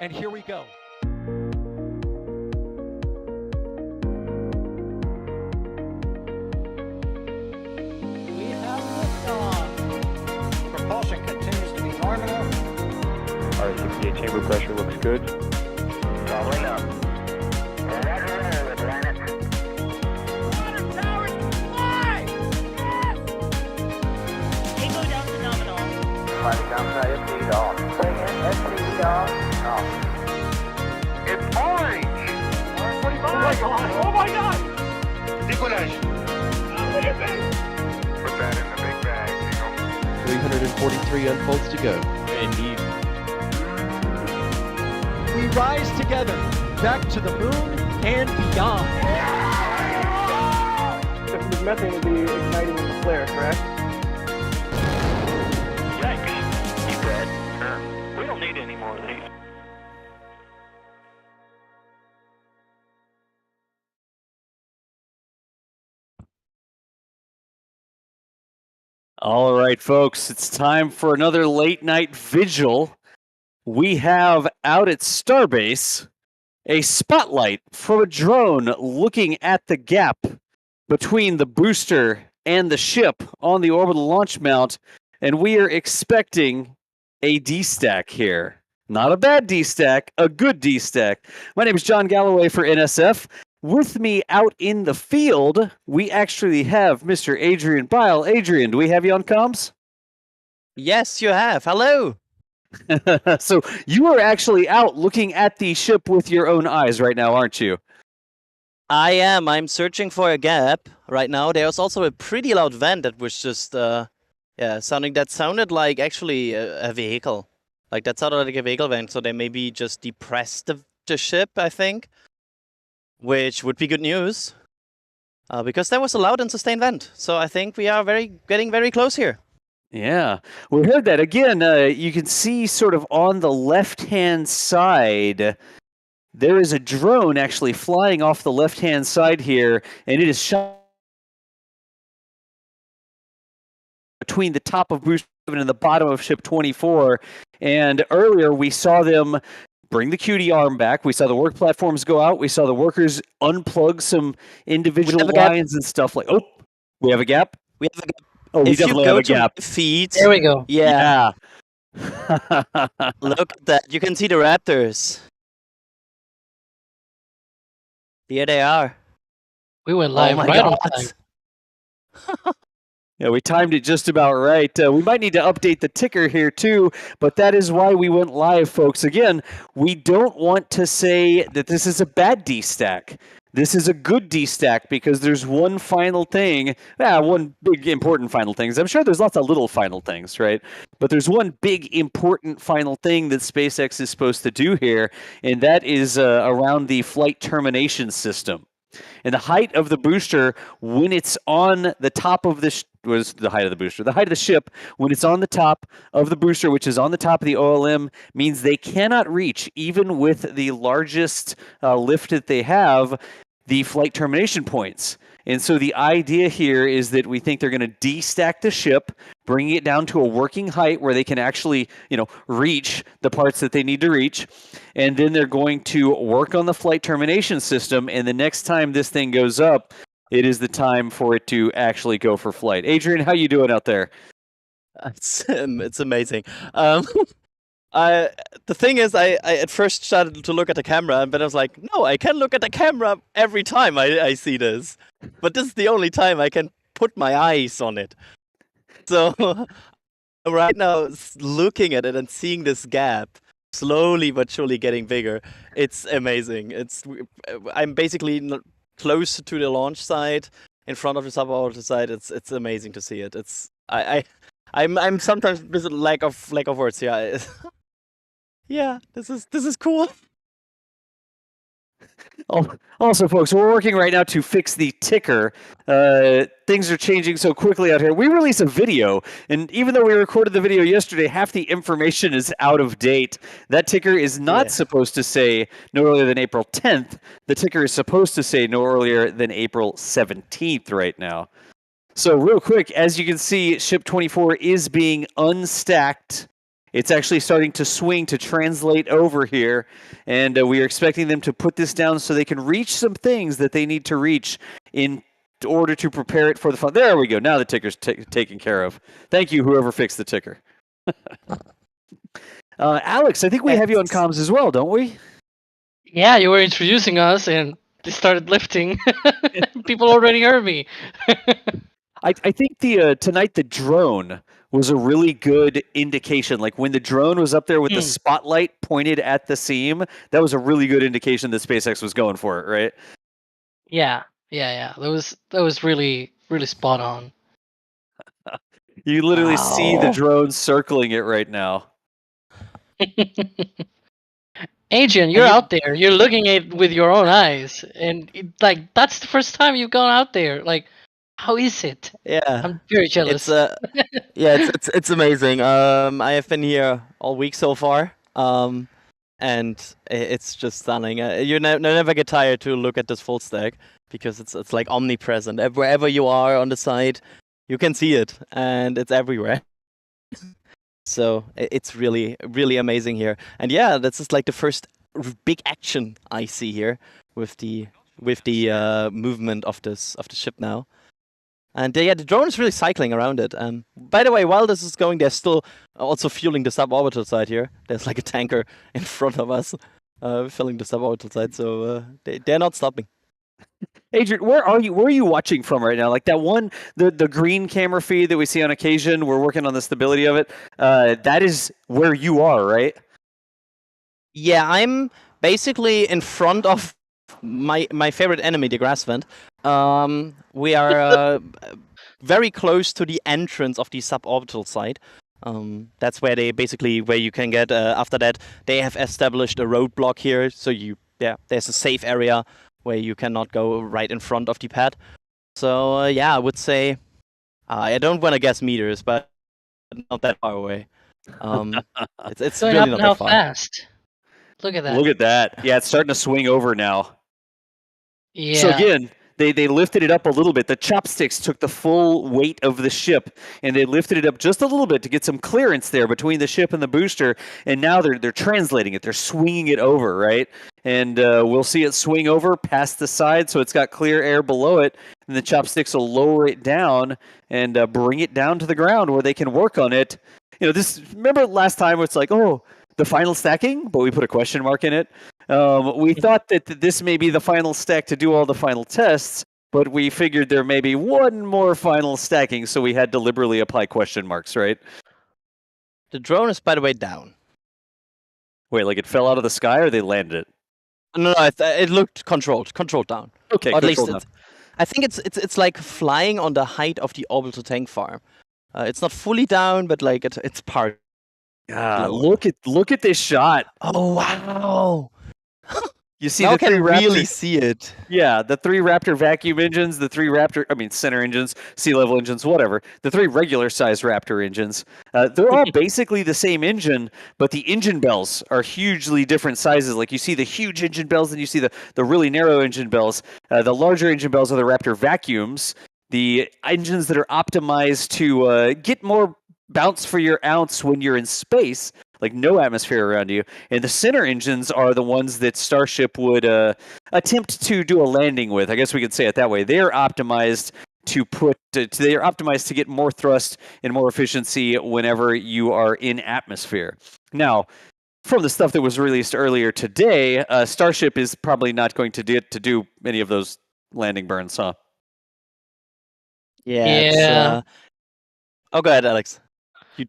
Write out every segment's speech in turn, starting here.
And here we go. We have liftoff. Propulsion continues to be nominal. R68 chamber pressure looks good. Rolling up. Roger, roll, Atlantic. Water towers fly! Yes! Tango down to nominal. Flight downside FD off. Bring in FD off. It's orange! Orange 45! Oh my god! Oh my god! Decollage. What is it? Put that in the big bag, Eagle. 343 unfolds to go. Indeed. We rise together, back to the moon and beyond. This methane will be igniting in the flare, correct? Yikes. You good? Sure. We don't need any more of these. All right, folks, it's time for another late night vigil. We have out at Starbase a spotlight from a drone looking at the gap between the booster and the ship on the orbital launch mount, and we are expecting a D-stack here. Not a bad D-stack, a good D-stack. My name is John Galloway for NSF. With me out in the field, we actually have Mr. Adrian Bile. Adrian, do we have you on comms? Yes, you have. Hello. So you are actually out looking at the ship with your own eyes right now, aren't you? I am. I'm searching for a gap right now. There's also a pretty loud vent that was just, sounding. That sounded like actually a vehicle. Like that sounded like a vehicle vent. So they maybe just depressed the ship, I think. Which would be good news, because that was a loud and sustained vent. So I think we are getting very close here. Yeah, we heard that. Again, you can see sort of on the left-hand side, there is a drone actually flying off the left-hand side here, and it is shot between the top of Booster 7 and the bottom of Ship 24. And earlier we saw them bring the QD arm back. We saw the work platforms go out. We saw the workers unplug some individual lines and stuff like. Oh, we have a gap. We have a gap. Oh, we If you definitely go have a to gap. feeds, There we go. yeah, Yeah. look at that. You can see the raptors. Here they are. We went Oh live my right on god. time. Yeah, we timed it just about right. We might need to update the ticker here too, but that is why we went live, folks. Again, we don't want to say that this is a bad D-stack. This is a good D-stack because there's one final thing. One big important final thing. I'm sure there's lots of little final things, right? But there's one big important final thing that SpaceX is supposed to do here, and that is around the flight termination system. And the height of the booster when it's on the top of the was the height of the booster. The height of the ship when it's on the top of the booster, which is on the top of the OLM, means they cannot reach, even with the largest lift that they have, the flight termination points. And so the idea here is that we think they're going to de-stack the ship, bringing it down to a working height where they can actually, reach the parts that they need to reach. And then they're going to work on the flight termination system. And the next time this thing goes up, it is the time for it to actually go for flight. Adrian, how you doing out there? It's amazing. The thing is, I at first started to look at the camera, but I was like, no, I can look at the camera every time I see this. But this is the only time I can put my eyes on it. So right now, looking at it and seeing this gap slowly but surely getting bigger, it's amazing. I'm basically close to the launch site, in front of the suborbital site. It's amazing to see it. I'm sometimes with lack of words. Yeah. Yeah, this is cool. Also, folks, we're working right now to fix the ticker. Things are changing so quickly out here. We release a video, and even though we recorded the video yesterday, half the information is out of date. That ticker is not supposed to say no earlier than April 10th. The ticker is supposed to say no earlier than April 17th right now. So real quick, as you can see, Ship 24 is being unstacked It's actually starting to swing to translate over here, and we are expecting them to put this down so they can reach some things that they need to reach in order to prepare it for the fun. There we go. Now the ticker's taken care of. Thank you, whoever fixed the ticker. Alex, I think we have you on comms as well, don't we? Yeah, you were introducing us and they started lifting. People already heard me. I think tonight the drone was a really good indication. Like when the drone was up there with the spotlight pointed at the seam, that was a really good indication that SpaceX was going for it, right? Yeah. That was really spot on. You literally see the drone circling it right now. Adrian, you're out there. You're looking at it with your own eyes, and that's the first time you've gone out there. Like, how is it? Yeah, I'm very jealous. It's amazing. I have been here all week so far, and it's just stunning. You never get tired to look at this full stack because it's like omnipresent. Wherever you are on the site, you can see it, and it's everywhere. So it's really amazing here. And yeah, this is like the first big action I see here with the movement of the ship now. And yeah, the drone is really cycling around it. By the way, while this is going, they're still also fueling the suborbital side here. There's like a tanker in front of us filling the suborbital side, so they're not stopping. Adrian, where are you? Where are you watching from right now? Like that one, the green camera feed that we see on occasion. We're working on the stability of it. That is where you are, right? Yeah, I'm basically in front of my favorite enemy, the grass vent. We are very close to the entrance of the suborbital side. That's where you can get. After that, they have established a roadblock here, so there's a safe area where you cannot go right in front of the pad. So yeah, I would say I don't want to guess meters, but not that far away. It's going really up not how that far. fast. Look at that. Look at that. Yeah, it's starting to swing over now. Yeah. So again, they lifted it up a little bit. The chopsticks took the full weight of the ship, and they lifted it up just a little bit to get some clearance there between the ship and the booster. And now they're translating it. They're swinging it over, right? And we'll see it swing over past the side, so it's got clear air below it. And the chopsticks will lower it down and bring it down to the ground where they can work on it. Remember last time it's like, oh, the final stacking, but we put a question mark in it. We thought that this may be the final stack to do all the final tests, but we figured there may be one more final stacking, so we had to liberally apply question marks, right? The drone is, by the way, down. Wait, like it fell out of the sky, or they landed it? No, it looked controlled down. Okay, or at least down. I think it's like flying on the height of the orbital tank farm. It's not fully down, but like it's part. Look at this shot. Oh wow! You see now the can three Raptor, really see it. Yeah, the three Raptor vacuum engines, the three center engines, sea level engines, whatever. The three regular size Raptor engines. They're all basically the same engine, but the engine bells are hugely different sizes. Like you see the huge engine bells, and you see the really narrow engine bells. The larger engine bells are the Raptor vacuums. The engines that are optimized to get more bounce for your ounce when you're in space, like no atmosphere around you. And the center engines are the ones that Starship would attempt to do a landing with. I guess we could say it that way. They are optimized they are optimized to get more thrust and more efficiency whenever you are in atmosphere. Now, from the stuff that was released earlier today, Starship is probably not going to do any of those landing burns, huh? Yeah. Oh, go ahead, Alex.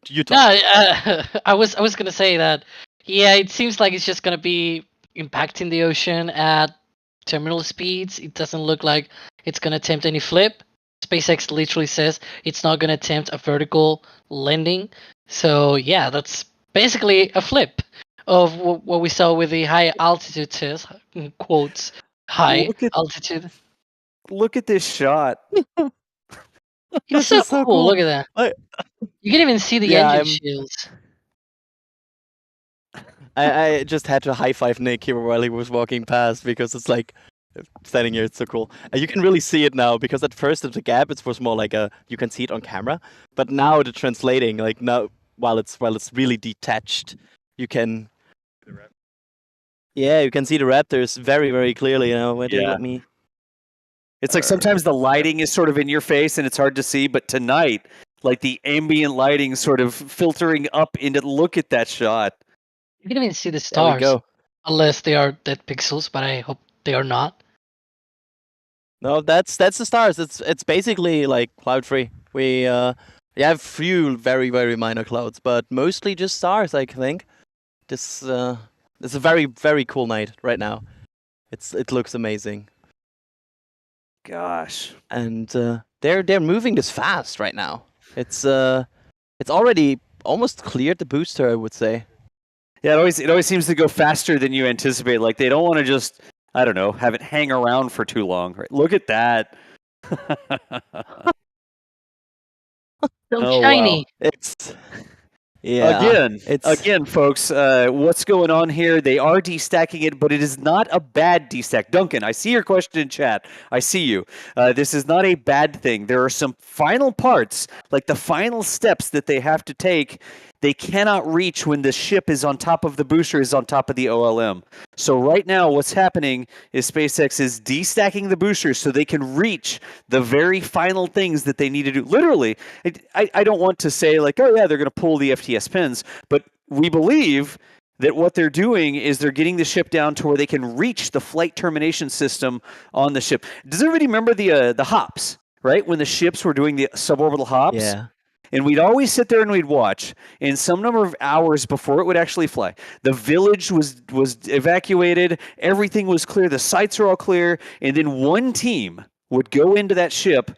You talk. No, I was gonna say that. Yeah, it seems like it's just gonna be impacting the ocean at terminal speeds. It doesn't look like it's gonna attempt any flip. SpaceX literally says it's not gonna attempt a vertical landing. So yeah, that's basically a flip of what we saw with the high altitude test. Quotes high altitude. Look at this shot. It's so cool. Look at that. You can even see the engine shields. I just had to high five Nick here while he was walking past because it's like standing here. It's so cool. You can really see it now because at first at the gap it was more like you can see it on camera, but now the translating, like now while it's really detached, you can. Yeah, you can see the raptors very, very clearly. Wait, Yeah. let me. It's like sometimes the lighting is sort of in your face and it's hard to see, but tonight, like the ambient lighting sort of filtering up into look at that shot. You can even see the There we stars, go. unless they are dead pixels, but I hope they are not. No, that's the stars. It's basically like cloud free. We have few very, very minor clouds, but mostly just stars. I think this it's a very, very cool night right now. It looks amazing. Gosh. And they're moving this fast right now. It's already almost cleared the booster, I would say. Yeah, it always seems to go faster than you anticipate. Like they don't want to just, I don't know, have it hang around for too long. Right? Look at that. So Oh, shiny. wow. It's yeah. Again, folks, what's going on here? They are destacking it, but it is not a bad destack. Duncan, I see your question in chat. I see you. This is not a bad thing. There are some final parts, like the final steps that they have to take. They cannot reach when the ship is on top of the booster, is on top of the OLM. So right now, what's happening is SpaceX is destacking the boosters so they can reach the very final things that they need to do. Literally, I don't want to say like, oh yeah, they're going to pull the FTS pins, but we believe that what they're doing is they're getting the ship down to where they can reach the flight termination system on the ship. Does everybody remember the hops, right? When the ships were doing the suborbital hops? Yeah. And we'd always sit there and we'd watch. And some number of hours before it would actually fly, the village was evacuated. Everything was clear. The sites were all clear. And then one team would go into that ship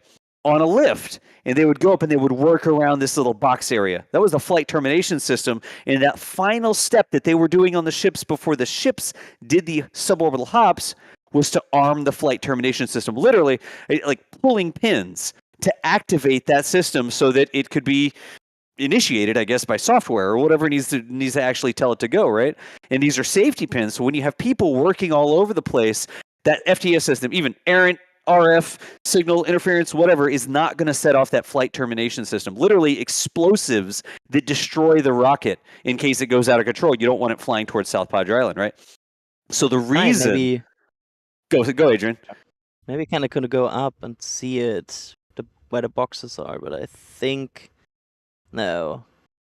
on a lift, and they would go up and they would work around this little box area. That was the flight termination system. And that final step that they were doing on the ships before the ships did the suborbital hops was to arm the flight termination system. Literally, like pulling pins to activate that system so that it could be initiated, I guess, by software or whatever needs to actually tell it to go, right? And these are safety pins. So when you have people working all over the place, that FTS system, even errant RF signal interference, whatever, is not going to set off that flight termination system. Literally explosives that destroy the rocket in case it goes out of control. You don't want it flying towards South Padre Island, right? So the reason... Maybe, Go, Adrian. maybe kind of could go up and see it, where the boxes are, but I think no.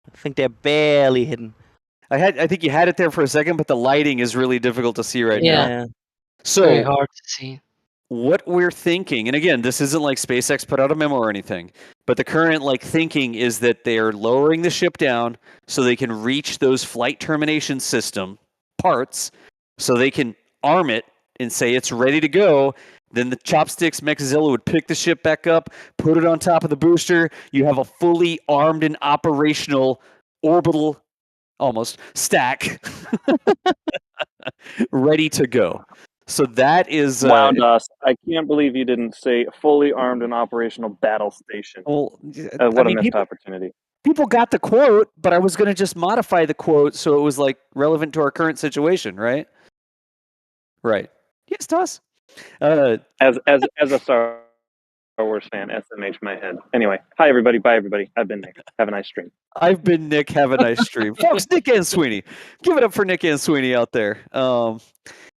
I think they're barely hidden. I think you had it there for a second, but the lighting is really difficult to see right now. Yeah. So Very hard to see. what we're thinking, and again, this isn't like SpaceX put out a memo or anything, but the current thinking is that they're lowering the ship down so they can reach those flight termination system parts, so they can arm it and say it's ready to go. Then the Chopsticks Mechazilla would pick the ship back up, put it on top of the booster. You have a fully armed and operational orbital, almost, stack ready to go. So that is... Wow, DOS. I can't believe you didn't say fully armed and operational battle station. Well, What a missed opportunity. People got the quote, but I was going to just modify the quote so it was relevant to our current situation, right? Right. Yes, DOS. As a Star Wars fan, SMH my head. Anyway, hi everybody, bye everybody. I've been Nick. Have a nice stream. I've been Nick. Have a nice stream. Folks, Nick and Sweeney. Give it up for Nick and Sweeney out there.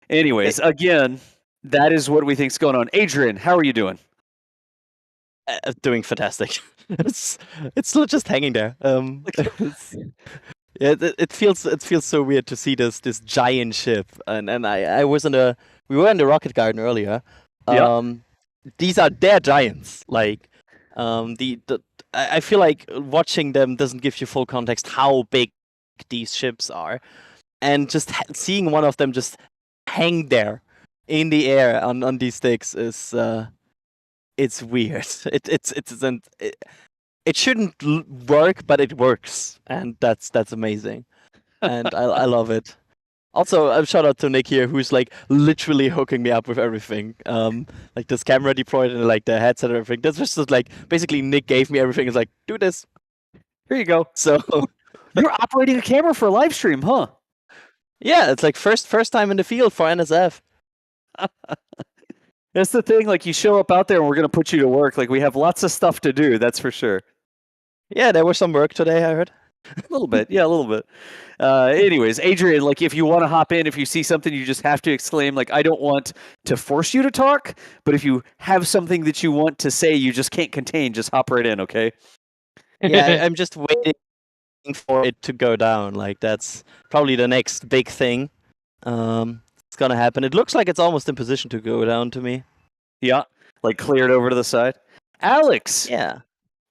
Anyways, again, that is what we think's going on. Adrian, how are you doing? Doing fantastic. it's still just hanging there. It feels so weird to see this giant ship, and we were in the rocket garden earlier. These are their giants. I feel like watching them doesn't give you full context how big these ships are, and just seeing one of them just hang there in the air on these sticks is it's weird. It shouldn't work, but it works, and that's amazing, and I love it. Also, a shout out to Nick here, who's literally hooking me up with everything. This camera deployed and the headset and everything. That's just basically Nick gave me everything. It's do this. Here you go. So you're operating a camera for a live stream, huh? Yeah, it's first time in the field for NSF. That's the thing. You show up out there, and we're gonna put you to work. We have lots of stuff to do. That's for sure. Yeah, there was some work today, I heard. A little bit, yeah, a little bit. Anyways, Adrian, like if you want to hop in, if you see something, you just have to exclaim. Like I don't want to force you to talk, but if you have something that you want to say, you just can't contain. Just hop right in, okay? Yeah, I'm just waiting for it to go down. Like that's probably the next big thing. It's gonna happen. It looks like it's almost in position to go down to me. Yeah, like cleared over to the side. Alex, Yeah.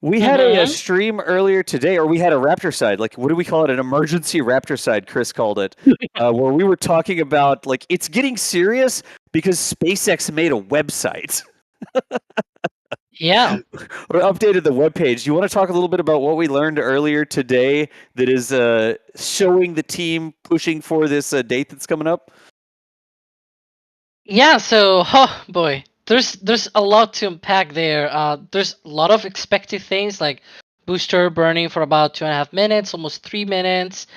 we had a Mhm. stream earlier today, or we had a Raptor side. Like, what do we call it? An emergency Raptor side, Chris called it, where we were talking about, like, it's getting serious because SpaceX made a website Yeah. or updated the webpage. You want to talk a little bit about what we learned earlier today that is showing the team pushing for this date that's coming up? Yeah, so oh boy, there's a lot to unpack there. There's a lot of expected things like booster burning for about 2.5 minutes, almost 3 minutes.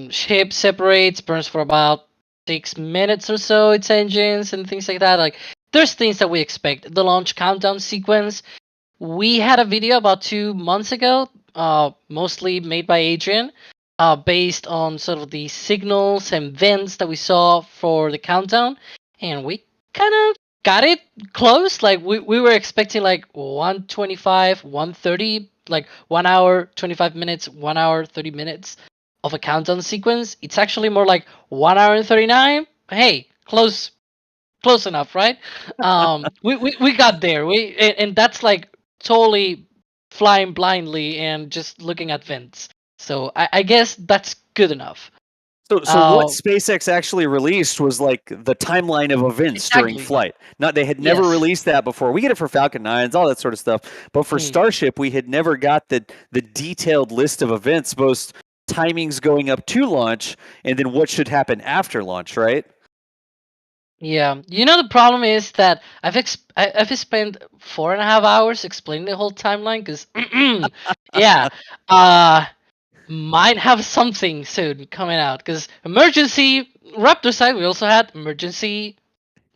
Ship separates, burns for about 6 minutes or so. Its engines and things like that. Like there's things that we expect. The launch countdown sequence. We had a video about 2 months ago, mostly made by Adrian, based on sort of the signals and vents that we saw for the countdown, and we kind of got it close. Like we were expecting like 125, 130, like 1 hour 25 minutes, 1 hour 30 minutes of a countdown sequence. It's actually more like 1 hour and 39. Hey, close enough, right? We got there. And that's like totally flying blindly and just looking at vents. So I guess that's good enough. So what SpaceX actually released was like the timeline of events during Exactly. flight. Not they had never Yes. released that before. We get it for Falcon 9s, all that sort of stuff. But for Starship, we had never got the detailed list of events, both timings going up to launch and then what should happen after launch, right? Yeah, the problem is that I've spent 4.5 hours explaining the whole timeline because yeah, might have something soon coming out because emergency Raptor side. We also had emergency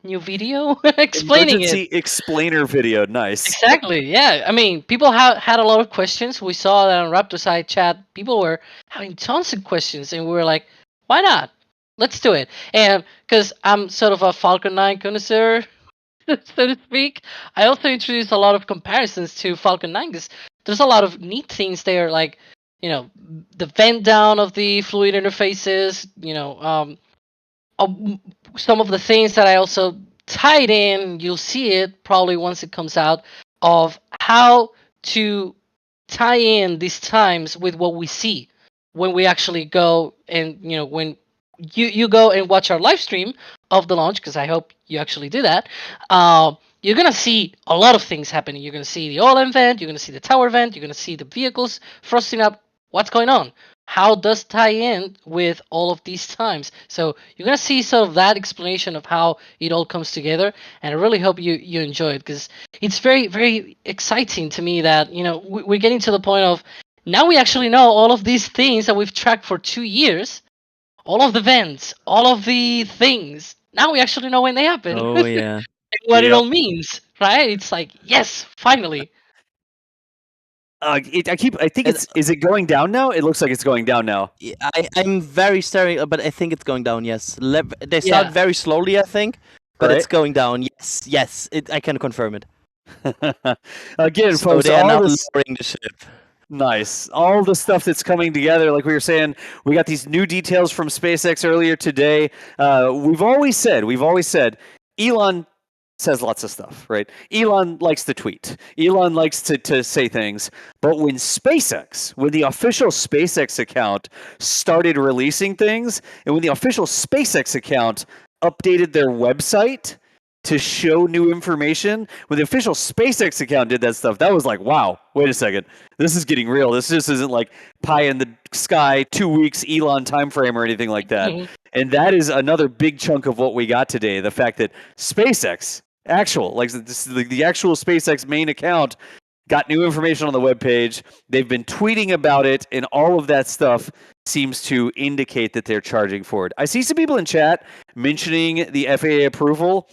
new video explaining Emergency it. explainer video, nice. Exactly. Yeah. I mean, people had a lot of questions. We saw that on Raptor side chat. People were having tons of questions, and we were like, "Why not? Let's do it." And because I'm sort of a Falcon 9 connoisseur, so to speak, I also introduced a lot of comparisons to Falcon 9 because there's a lot of neat things there, like the vent down of the fluid interfaces. Some of the things that I also tied in, you'll see it probably once it comes out, of how to tie in these times with what we see when we actually go and when you go and watch our live stream of the launch, because I hope you actually do that. You're gonna see a lot of things happening. You're gonna see the oil vent, you're gonna see the tower vent, you're gonna see the vehicles frosting up. What's going on? How does tie in with all of these times? So you're gonna see sort of that explanation of how it all comes together, and I really hope you enjoy it because it's very, very exciting to me that we're getting to the point of now we actually know all of these things that we've tracked for 2 years, all of the events, all of the things. Now we actually know when they happen. Oh yeah. And what it Yep. all means, right? It's like, yes, finally. I think is it going down now? It looks like it's going down now. I'm very staring, but I think it's going down. Yes, they start Yeah. very slowly, I think, but it's Right? going down. Yes, I can confirm it. Again, So folks, they are now all this lowering the ship. nice. All the stuff that's coming together, like we were saying, we got these new details from SpaceX earlier today. We've always said, Elon says lots of stuff, right? Elon likes to tweet. Elon likes to say things. But when the official SpaceX account started releasing things, and when the official SpaceX account updated their website to show new information, when the official SpaceX account did that stuff, that was like, wow, wait a second. This is getting real. This just isn't like pie in the sky, 2 weeks Elon time frame or anything like that. And that is another big chunk of what we got today. The fact that SpaceX, the actual SpaceX main account, got new information on the webpage. They've been tweeting about it, and all of that stuff seems to indicate that they're charging for it. I see some people in chat mentioning the FAA approval.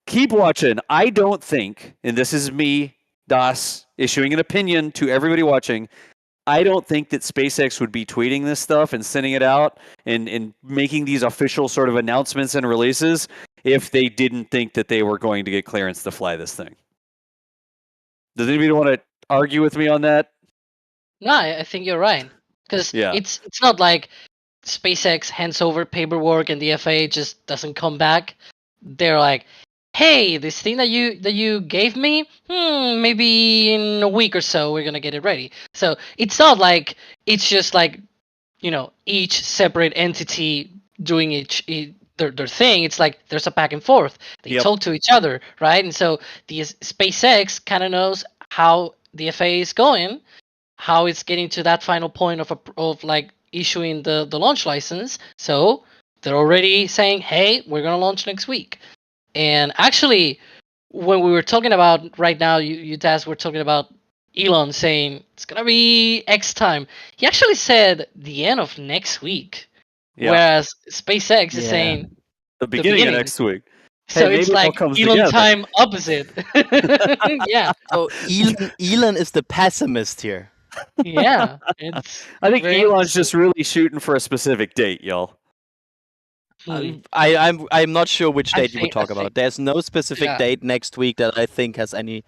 Keep watching. I don't think, and this is me, Das, issuing an opinion to everybody watching, I don't think that SpaceX would be tweeting this stuff and sending it out and making these official sort of announcements and releases if they didn't think that they were going to get clearance to fly this thing. Does anybody want to argue with me on that? No, I think you're right. Because Yeah. it's not like SpaceX hands over paperwork and the FAA just doesn't come back. They're like, hey, this thing that you gave me, maybe in a week or so we're gonna get it ready. So it's not like it's just like, each separate entity doing their thing. It's like there's a back and forth. They Yep. talk to each other, right? And so the SpaceX kind of knows how the FAA is going, how it's getting to that final point of like issuing the launch license. So they're already saying, hey, we're gonna launch next week. And actually, when we were talking about right now, you guys were talking about Elon saying it's gonna be X time. He actually said the end of next week, Yeah. whereas SpaceX is Yeah. saying The beginning of beginning. next week. so. Hey, It's maybe it all like comes Elon together. time opposite. Yeah, So Elon is the pessimist here. yeah. It's I think very Elon's just really shooting for a specific date, y'all. I'm not sure which I date you would think- I talk about. think- There's no specific Yeah. date next week that I think has any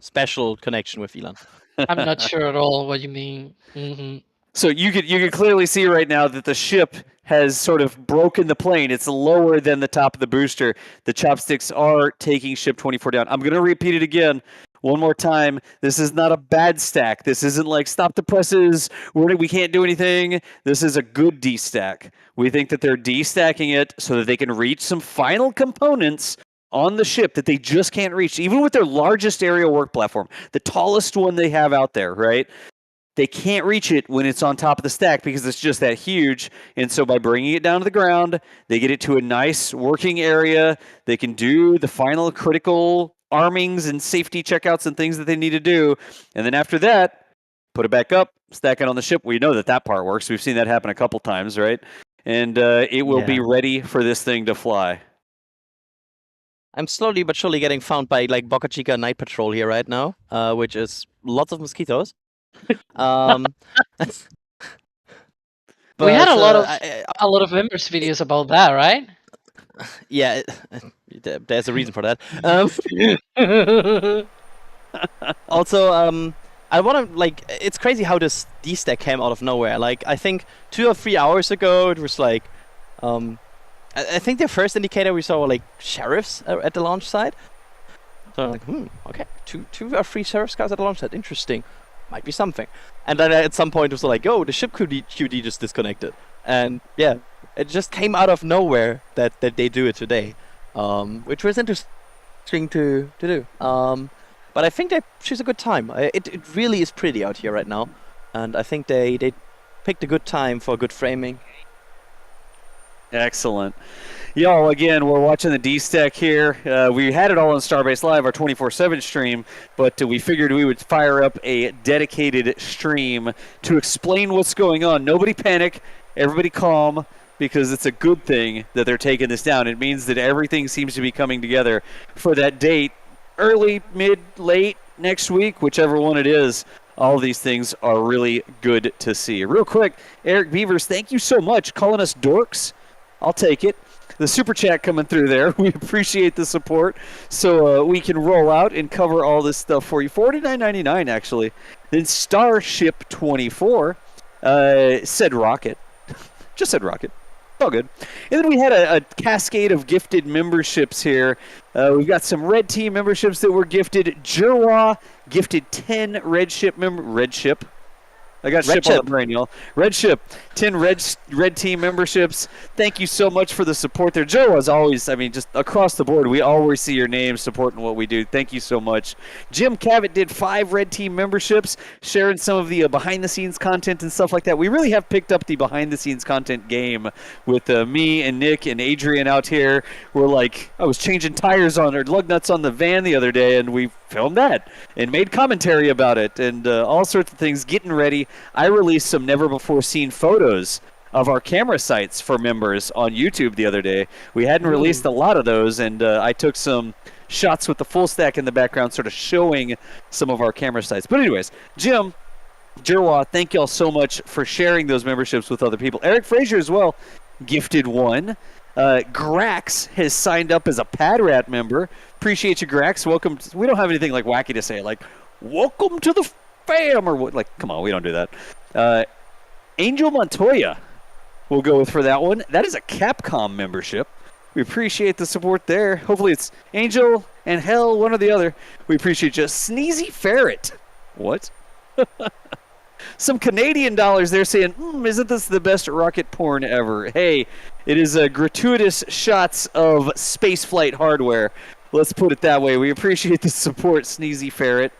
special connection with Elon. I'm not sure at all what you mean. Hmm. So you could clearly see right now that the ship has sort of broken the plane. It's lower than the top of the booster. The chopsticks are taking ship 24 down. I'm going to repeat it again one more time. This is not a bad stack. This isn't like stop the presses. We can't do anything. This is a good D-stack. We think that they're D-stacking it so that they can reach some final components on the ship that they just can't reach, even with their largest aerial work platform, the tallest one they have out there, right? They can't reach it when it's on top of the stack because it's just that huge. And so by bringing it down to the ground, they get it to a nice working area. They can do the final critical armings and safety checkouts and things that they need to do. And then after that, put it back up, stack it on the ship. We know that part works. We've seen that happen a couple times, right? And it will be ready for this thing to fly. I'm slowly but surely getting found by like Boca Chica Night Patrol here right now, which is lots of mosquitoes. We had a lot of members videos about that, right? Yeah, there's a reason for that. Also, I want to like. It's crazy how this D-stack came out of nowhere. Like, I think 2 or 3 hours ago, it was like, I think the first indicator we saw were like sheriffs at the launch site. So I'm like, okay, two or three sheriffs cars at the launch site. Interesting, might be something. And then at some point it was like, oh, the ship QD just disconnected. And yeah, it just came out of nowhere that they do it today, which was interesting to do. But I think they choose a good time. It really is pretty out here right now, and I think they picked a good time for good framing. Excellent. Y'all, again, we're watching the D-stack here. We had it all on Starbase Live, our 24/7 stream, but we figured we would fire up a dedicated stream to explain what's going on. Nobody panic. Everybody calm, because it's a good thing that they're taking this down. It means that everything seems to be coming together for that date, early, mid, late next week, whichever one it is. All of these things are really good to see. Real quick, Eric Beavers, thank you so much. Calling us dorks. I'll take it. The super chat coming through there. We appreciate the support. So we can roll out and cover all this stuff for you. $49.99 actually. Then Starship 24 said rocket. Just said rocket. All good. And then we had a cascade of gifted memberships here. We've got some Red Team memberships that were gifted. Jura gifted 10 Red Ship. I got Red ship on Ship. the brain, y'all. Red Ship, 10 Red Team memberships. Thank you so much for the support there. Joe, as always, I mean, just across the board, we always see your name supporting what we do. Thank you so much. Jim Cavett did 5 Red Team memberships, sharing some of the behind-the-scenes content and stuff like that. We really have picked up the behind-the-scenes content game with me and Nick and Adrian out here. We're like, I was changing tires on or lug nuts on the van the other day, and we filmed that and made commentary about it and all sorts of things, getting ready. I released some never-before-seen photos of our camera sites for members on YouTube the other day. We hadn't released a lot of those, and I took some shots with the full stack in the background, sort of showing some of our camera sites. But anyways, Jim, Jirwa, thank y'all so much for sharing those memberships with other people. Eric Frazier as well, gifted one. Grax has signed up as a Padrat member. Appreciate you, Grax. Welcome. We don't have anything like wacky to say, like "Welcome to the fam" or what. Like, come on, we don't do that. Angel Montoya, we'll go with for that one. That is a Capcom membership. We appreciate the support there. Hopefully, it's Angel and Hell, one or the other. We appreciate you. Sneezy Ferret. What? Some Canadian dollars there saying, isn't this the best rocket porn ever? Hey, it is gratuitous shots of spaceflight hardware. Let's put it that way. We appreciate the support, Sneezy Ferret.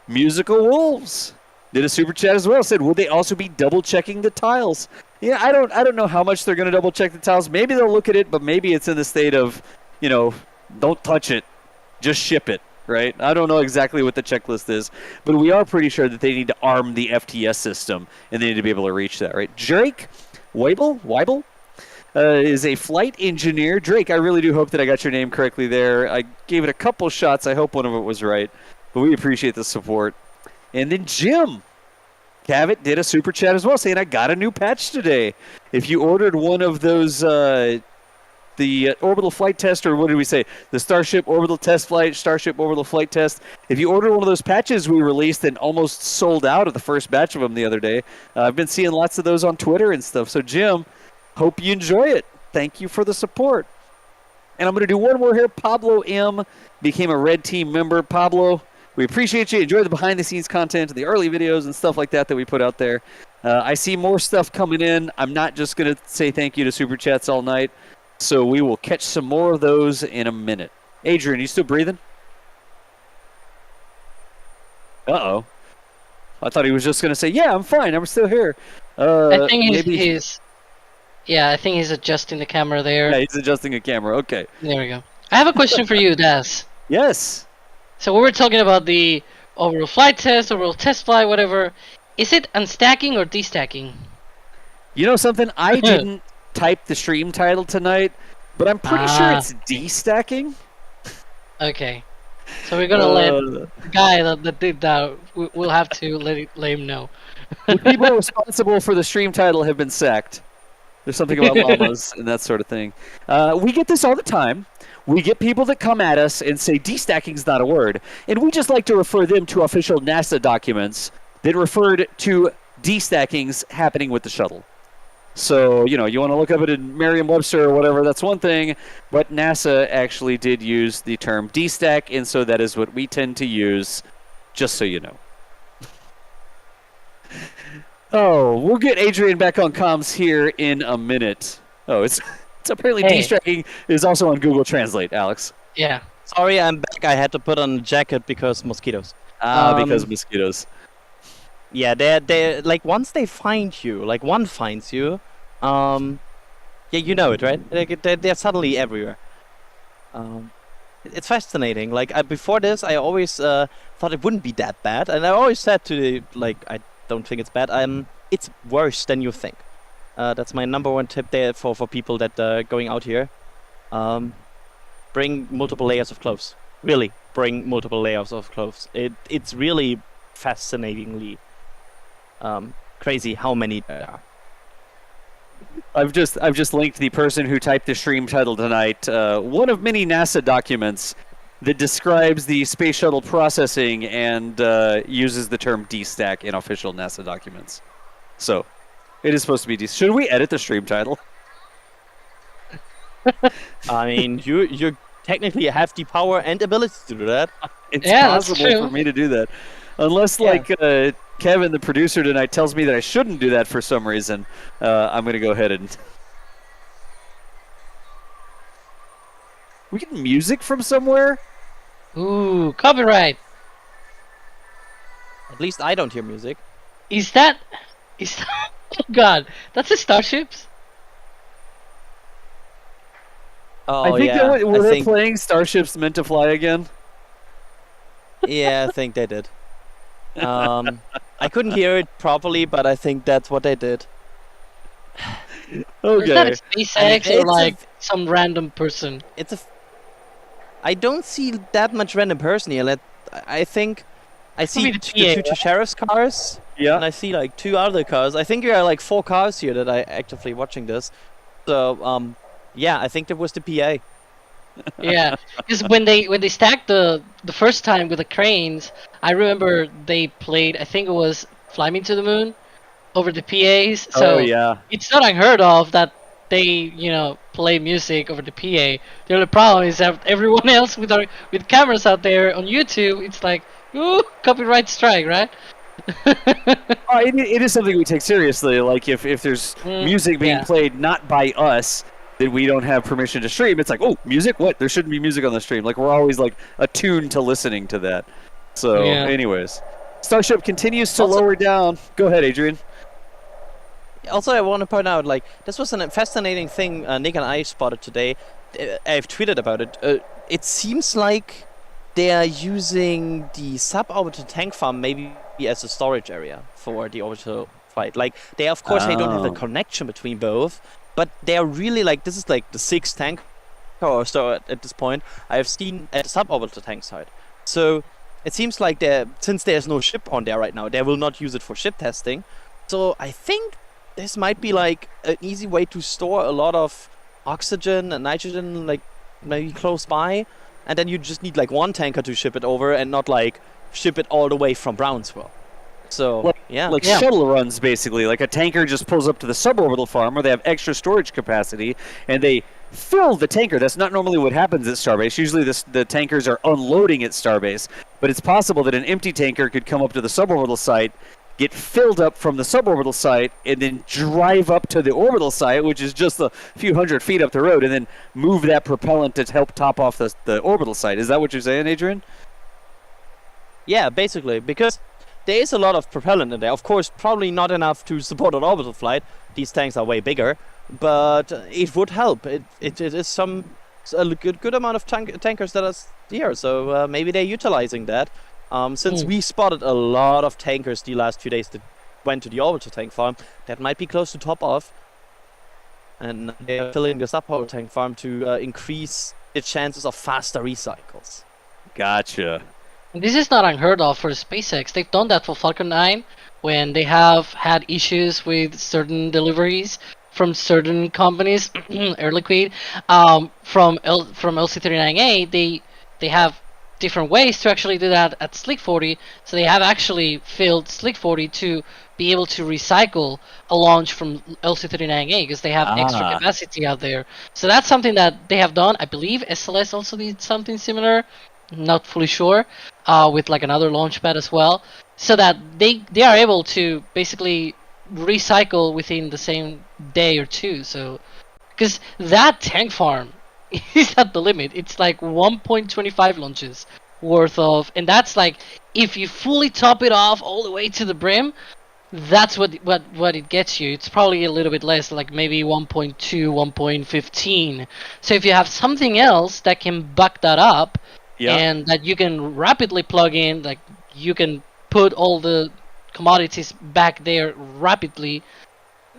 Musical Wolves did a super chat as well. Said, would they also be double checking the tiles? Yeah, I don't know how much they're going to double check the tiles. Maybe they'll look at it, but maybe it's in the state of, don't touch it, just ship it. Right? I don't know exactly what the checklist is, but we are pretty sure that they need to arm the FTS system, and they need to be able to reach that, right? Drake Weibel is a flight engineer. Drake, I really do hope that I got your name correctly there. I gave it a couple shots. I hope one of it was right, but we appreciate the support. And then Jim Cavett did a super chat as well, saying, I got a new patch today. If you ordered one of those... the orbital flight test, or what did we say? The Starship orbital test flight, Starship orbital flight test. If you order one of those patches we released and almost sold out of the first batch of them the other day, I've been seeing lots of those on Twitter and stuff. So, Jim, hope you enjoy it. Thank you for the support. And I'm going to do one more here. Pablo M. became a Red Team member. Pablo, we appreciate you. Enjoy the behind-the-scenes content, the early videos and stuff like that we put out there. I see more stuff coming in. I'm not just going to say thank you to Super Chats all night. So we will catch some more of those in a minute. Adrian, you still breathing? Uh-oh. I thought he was just going to say, yeah, I'm fine. I'm still here. I think he's adjusting the camera there. Yeah, he's adjusting a camera. Okay. There we go. I have a question for you, Daz. Yes. So we were talking about the overall flight test, overall test flight, whatever. Is it unstacking or destacking? You know something? I didn't type the stream title tonight, but I'm pretty sure it's destacking. Okay, so we're gonna let the guy that did that. We'll have to let him know. The people responsible for the stream title have been sacked. There's something about llamas and that sort of thing. We get this all the time. We get people that come at us and say destacking's not a word, and we just like to refer them to official NASA documents that referred to destackings happening with the shuttle. So, you want to look up it in Merriam-Webster or whatever, that's one thing, but NASA actually did use the term D-stack, and so that is what we tend to use, just so you know. Oh, we'll get Adrian back on comms here in a minute. Oh, it's apparently D-stacking is also on Google Translate, Alex. Yeah. Sorry, I'm back. I had to put on a jacket because mosquitoes. Because mosquitoes. Yeah, they're like once they find you, like one finds you, yeah, you know it, right? Like they're suddenly everywhere. It's fascinating. Like before this, I always thought it wouldn't be that bad, and I always said to I don't think it's bad. It's worse than you think. That's my number one tip there for people that going out here. Bring multiple layers of clothes. Really, bring multiple layers of clothes. It's really fascinatingly crazy how many there are. I've just linked the person who typed the stream title tonight. One of many NASA documents that describes the space shuttle processing and uses the term D-stack in official NASA documents. So, it is supposed to be D. Should we edit the stream title? I mean, you technically have the power and ability to do that. It's possible for me to do that. Unless, Kevin, the producer tonight, tells me that I shouldn't do that for some reason, I'm going to go ahead and... We get music from somewhere? Ooh, copyright! At least I don't hear music. Is that... Oh god, that's the Starships? Oh, I think yeah. were they playing Starships Meant to Fly again? Yeah, I think they did. I couldn't hear it properly, but I think that's what they did. Okay. Is that a SpaceX or some random person? I don't see that much random person here. I think I see Probably the the PA, two sheriff's cars, Yeah. and I see like 2 other cars. I think there are like 4 cars here that are actively watching this. So, yeah, I think that was the PA. Yeah, because when they stacked the first time with the cranes, I remember they played. I think it was "Fly Me to the Moon" over the PAs. So Oh yeah. it's not unheard of that they play music over the PA. The only problem is that everyone else with cameras out there on YouTube, it's like, ooh, copyright strike, right? It is something we take seriously. Like if there's music being yeah. played not by us that we don't have permission to stream, it's like, oh, music? What? There shouldn't be music on the stream. Like we're always like attuned to listening to that. So, Yeah. anyways, Starship continues to Also- lower down. Go ahead, Adrian. Also, I want to point out, like, this was a fascinating thing Nick and I spotted today. I've tweeted about it. It seems like they are using the suborbital tank farm maybe as a storage area for the orbital flight. Like, they of course they don't have a Oh. connection between both, but they are really like, this is like the 6th tank or so at this point I've seen at the suborbital tank site. So it seems like since there's no ship on there right now, they will not use it for ship testing. So I think this might be like an easy way to store a lot of oxygen and nitrogen, like maybe close by, and then you just need like 1 tanker to ship it over and not like ship it all the way from Brownsville. So yeah, Like shuttle runs, basically. Like a tanker just pulls up to the suborbital farm where they have extra storage capacity, and they fill the tanker. That's not normally what happens at Starbase. Usually the tankers are unloading at Starbase, but it's possible that an empty tanker could come up to the suborbital site, get filled up from the suborbital site, and then drive up to the orbital site, which is just a few hundred feet up the road, and then move that propellant to help top off the orbital site. Is that what you're saying, Adrian? yeah, basically, because there is a lot of propellant in there. Of course, probably not enough to support an orbital flight. These tanks are way bigger, but it would help. It is a good amount of tankers that are here, so maybe they're utilizing that. Since we spotted a lot of tankers the last few days that went to the orbital tank farm, that might be close to top off, and they're filling the suborbital tank farm to increase the chances of faster recycles. Gotcha. This is not unheard of for SpaceX. They've done that for Falcon 9 when they have had issues with certain deliveries from certain companies, Air Liquide, from LC-39A. They have different ways to actually do that at Slick 40. So they have actually filled Slick 40 to be able to recycle a launch from LC-39A because they have extra capacity out there. So that's something that they have done. I believe SLS also did something similar. Not fully sure, with like another launch pad as well, so that they are able to basically recycle within the same day or two. So, because that tank farm is at the limit. It's like 1.25 launches worth of, and that's like if you fully top it off all the way to the brim. That's what it gets you. It's probably a little bit less, like maybe 1.2, 1.15. So if you have something else that can buck that up. Yeah. And that you can rapidly plug in, like you can put all the commodities back there rapidly,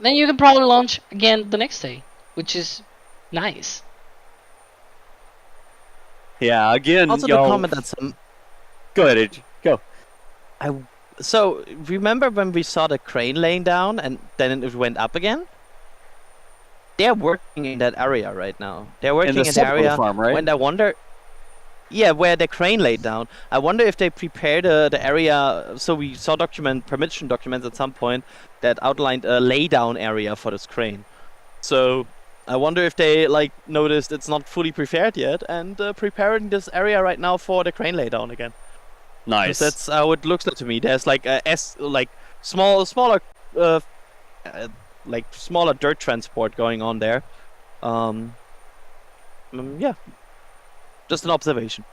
then you can probably launch again the next day, which is nice. Yeah, again, Also, to y'all... comment on some. Go ahead, Adrian. Go. So remember when we saw the crane laying down and then it went up again? They're working in that area right now. They're working the in the area. farm, right? When I wonder. Yeah, where the crane laid down. I wonder if they prepared the area. So we saw permission documents at some point that outlined a laydown area for this crane. So I wonder if they like noticed it's not fully prepared yet and preparing this area right now for the crane laydown again. Nice. That's how it looks to me. There's like smaller dirt transport going on there. Yeah. Just an observation.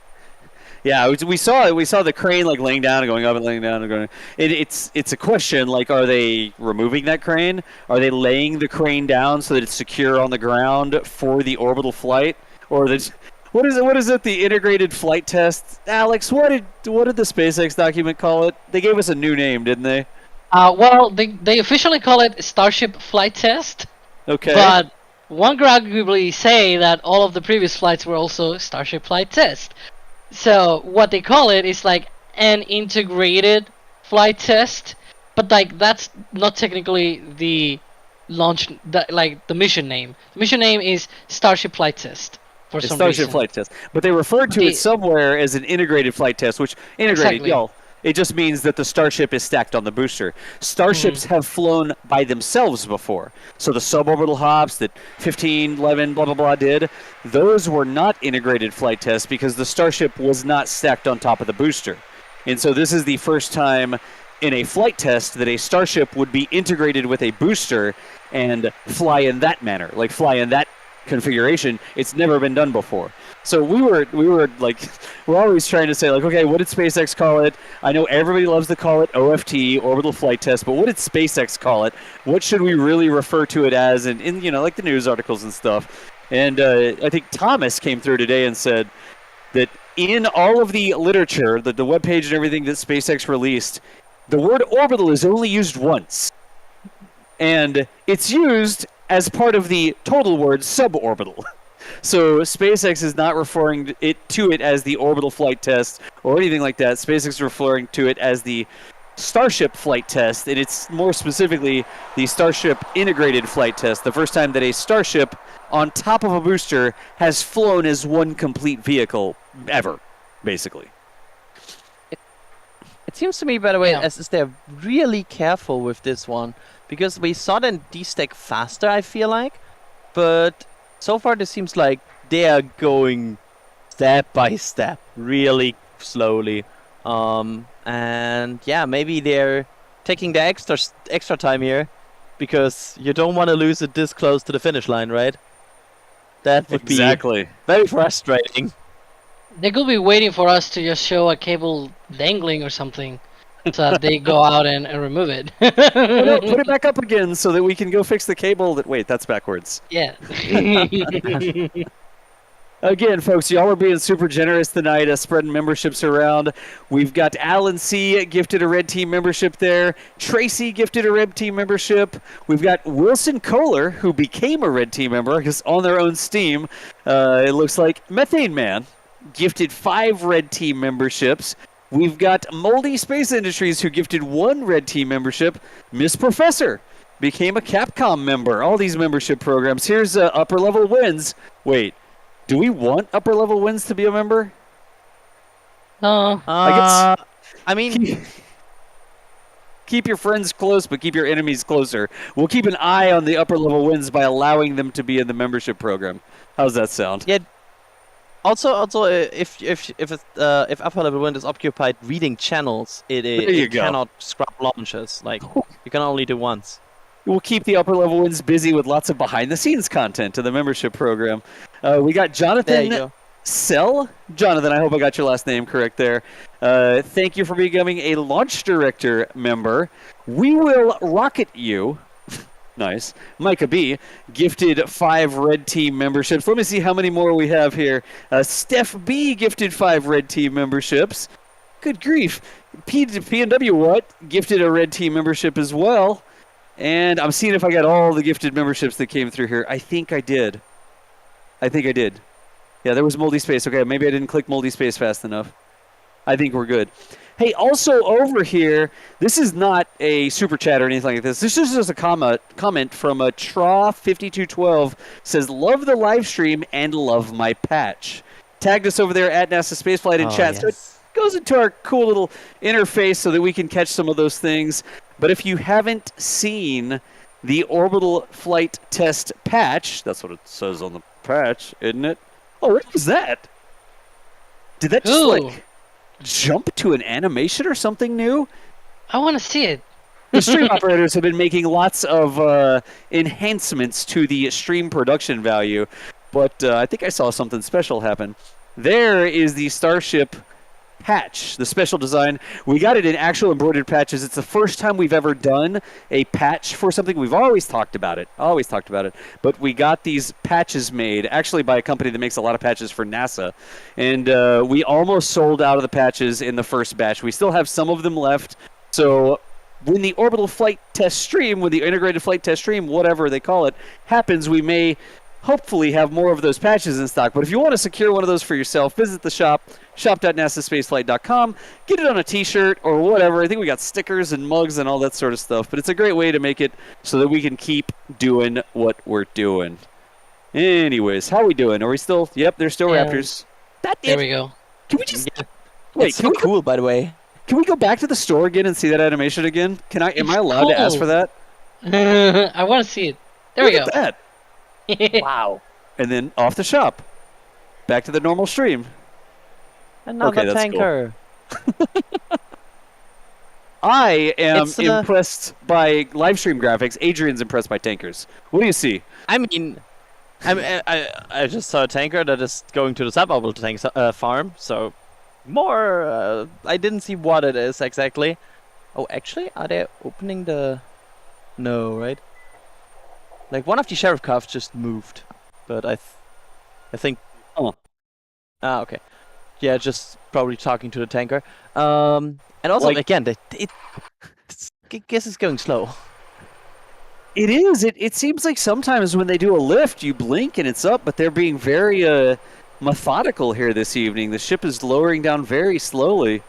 Yeah, we saw the crane like laying down and going up and laying down and going. It's a question like, are they removing that crane? Are they laying the crane down so that it's secure on the ground for the orbital flight? Or what is it? The integrated flight test? Alex, what did the SpaceX document call it? They gave us a new name, didn't they? Well, they officially call it Starship Flight Test. Okay. But one could arguably say that all of the previous flights were also Starship Flight Test. So what they call it is like an integrated flight test, but like that's not technically the the mission name. The mission name is Starship Flight Test for It's some Starship reason. Flight Test. But they referred to it somewhere as an integrated flight test, which integrated, Exactly. y'all. It just means that the Starship is stacked on the booster. Starships have flown by themselves before. So the suborbital hops that 15, 11, blah, blah, blah did, those were not integrated flight tests because the Starship was not stacked on top of the booster. And so this is the first time in a flight test that a Starship would be integrated with a booster and fly in that manner, like fly in that configuration. It's never been done before. So we were like, we're always trying to say like, okay, what did SpaceX call it? I know everybody loves to call it OFT, orbital flight test, but what did SpaceX call it? What should we really refer to it as? And in like the news articles and stuff. And I think Thomas came through today and said that in all of the literature, the webpage and everything that SpaceX released, the word orbital is only used once. And it's used as part of the total word suborbital. So SpaceX is not referring to it as the orbital flight test or anything like that. SpaceX is referring to it as the Starship flight test, and it's more specifically the Starship integrated flight test, the first time that a Starship on top of a booster has flown as one complete vehicle ever, basically. It seems to me, by the way, Yeah. as they're really careful with this one, because we saw them D-stack faster, I feel like, but so far this seems like they are going step by step, really slowly. And yeah, maybe they're taking the extra time here, because you don't want to lose it this close to the finish line, right? That would be very frustrating. They could be waiting for us to just show a cable dangling or something, so that they go out and remove it. Oh, no, put it back up again so that we can go fix the cable. Wait, that's backwards. Yeah. Again, folks, y'all are being super generous tonight, spreading memberships around. We've got Alan C. gifted a Red Team membership there. Tracy gifted a Red Team membership. We've got Wilson Kohler, who became a Red Team member because on their own Steam. It looks like Methane Man gifted 5 Red Team memberships. We've got Moldy Space Industries, who gifted 1 Red Team membership. Miss Professor became a Capcom member. All these membership programs. Here's Upper Level Wins. Wait. Do we want Upper Level Wins to be a member? No. I mean, keep your friends close, but keep your enemies closer. We'll keep an eye on the Upper Level Wins by allowing them to be in the membership program. How's that sound? yeah. Also, if Upper Level Wind is occupied reading channels, it go. cannot scrub launches. Like, you can only do once. We'll keep the Upper Level Wins busy with lots of behind-the-scenes content to the membership program. We got There you Jonathan go. Sell. Jonathan, I hope I got your last name correct there. Thank you for becoming a Launch Director member. We will rocket you. Nice. Micah B. gifted 5 Red Team memberships. Let me see how many more we have here. Steph B. gifted 5 Red Team memberships. Good grief. P&W What gifted a Red Team membership as well. And I'm seeing if I got all the gifted memberships that came through here. I think I did. Yeah, there was Moldy Space. Okay, maybe I didn't click Moldy Space fast enough. I think we're good. Hey, also over here, this is not a super chat or anything like this. This is just a comment from a Tra5212. Says, love the live stream and love my patch. Tagged us over there at NASASpaceflight in chat. Yes. So it goes into our cool little interface so that we can catch some of those things. But if you haven't seen the orbital flight test patch, that's what it says on the patch, isn't it? Oh, what was that? Did that just Ooh. jump to an animation or something new? I want to see it. The stream operators have been making lots of enhancements to the stream production value, but I think I saw something special happen. There is the Starship patch, the special design. We got it in actual embroidered patches. It's the first time we've ever done a patch for something. We've always talked about it, but we got these patches made actually by a company that makes a lot of patches for NASA, and we almost sold out of the patches in the first batch. We still have some of them left, so when the orbital flight test stream, when the integrated flight test stream, whatever they call it, happens, we may hopefully have more of those patches in stock. But if you want to secure one of those for yourself, visit the shop, shop.nasaspaceflight.com. Get it on a t-shirt or whatever. I think we got stickers and mugs and all that sort of stuff. But it's a great way to make it so that we can keep doing what we're doing. Anyways, how are we doing? Are we still... Yep, there's still Yeah. Raptors. There we go. Can we just... Wait, It's so cool, by the way. Can we go back to the store again and see that animation again? Am It's I allowed to ask cool. for that? I want to see it. There Look we at go. that. Wow. And then off the shop. Back to the normal stream. Another Okay, that's tanker. I am It's, impressed by live stream graphics. Adrian's impressed by tankers. What do you see? I mean, I just saw a tanker that is going to the suborbital tank farm. So more. I didn't see what it is exactly. Oh, actually, are they opening the? No, right? Like one of the sheriff craft just moved, but I think. Oh. Ah, okay. Yeah, just probably talking to the tanker. And also, Like- again, I guess it's going slow. It is. It seems like sometimes when they do a lift, you blink and it's up, but they're being very methodical here this evening. The ship is lowering down very slowly.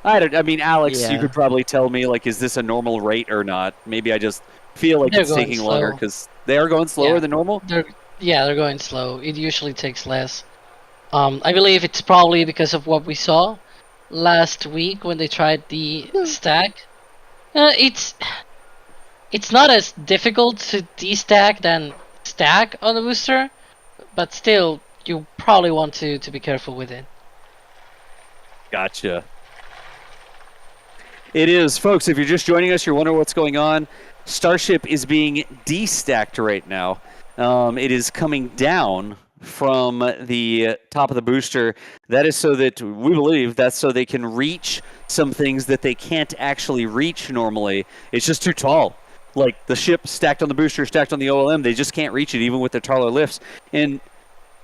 I mean, Alex, you Yeah. could probably tell me, like, is this a normal rate or not? Maybe I just feel like They're it's going taking longer slow. because they are going slower Yeah. than normal. They're going slow. It usually takes less. I believe it's probably because of what we saw last week when they tried the stack. It's not as difficult to de-stack than stack on the booster, but still, you probably want to be careful with it. Gotcha. It is, folks. If you're just joining us, you're wondering what's going on. Starship is being de-stacked right now. It is coming down from the top of the booster. That is so that we believe that's so they can reach some things that they can't actually reach normally. It's just too tall. Like the ship stacked on the booster, stacked on the OLM, they just can't reach it even with their taller lifts. And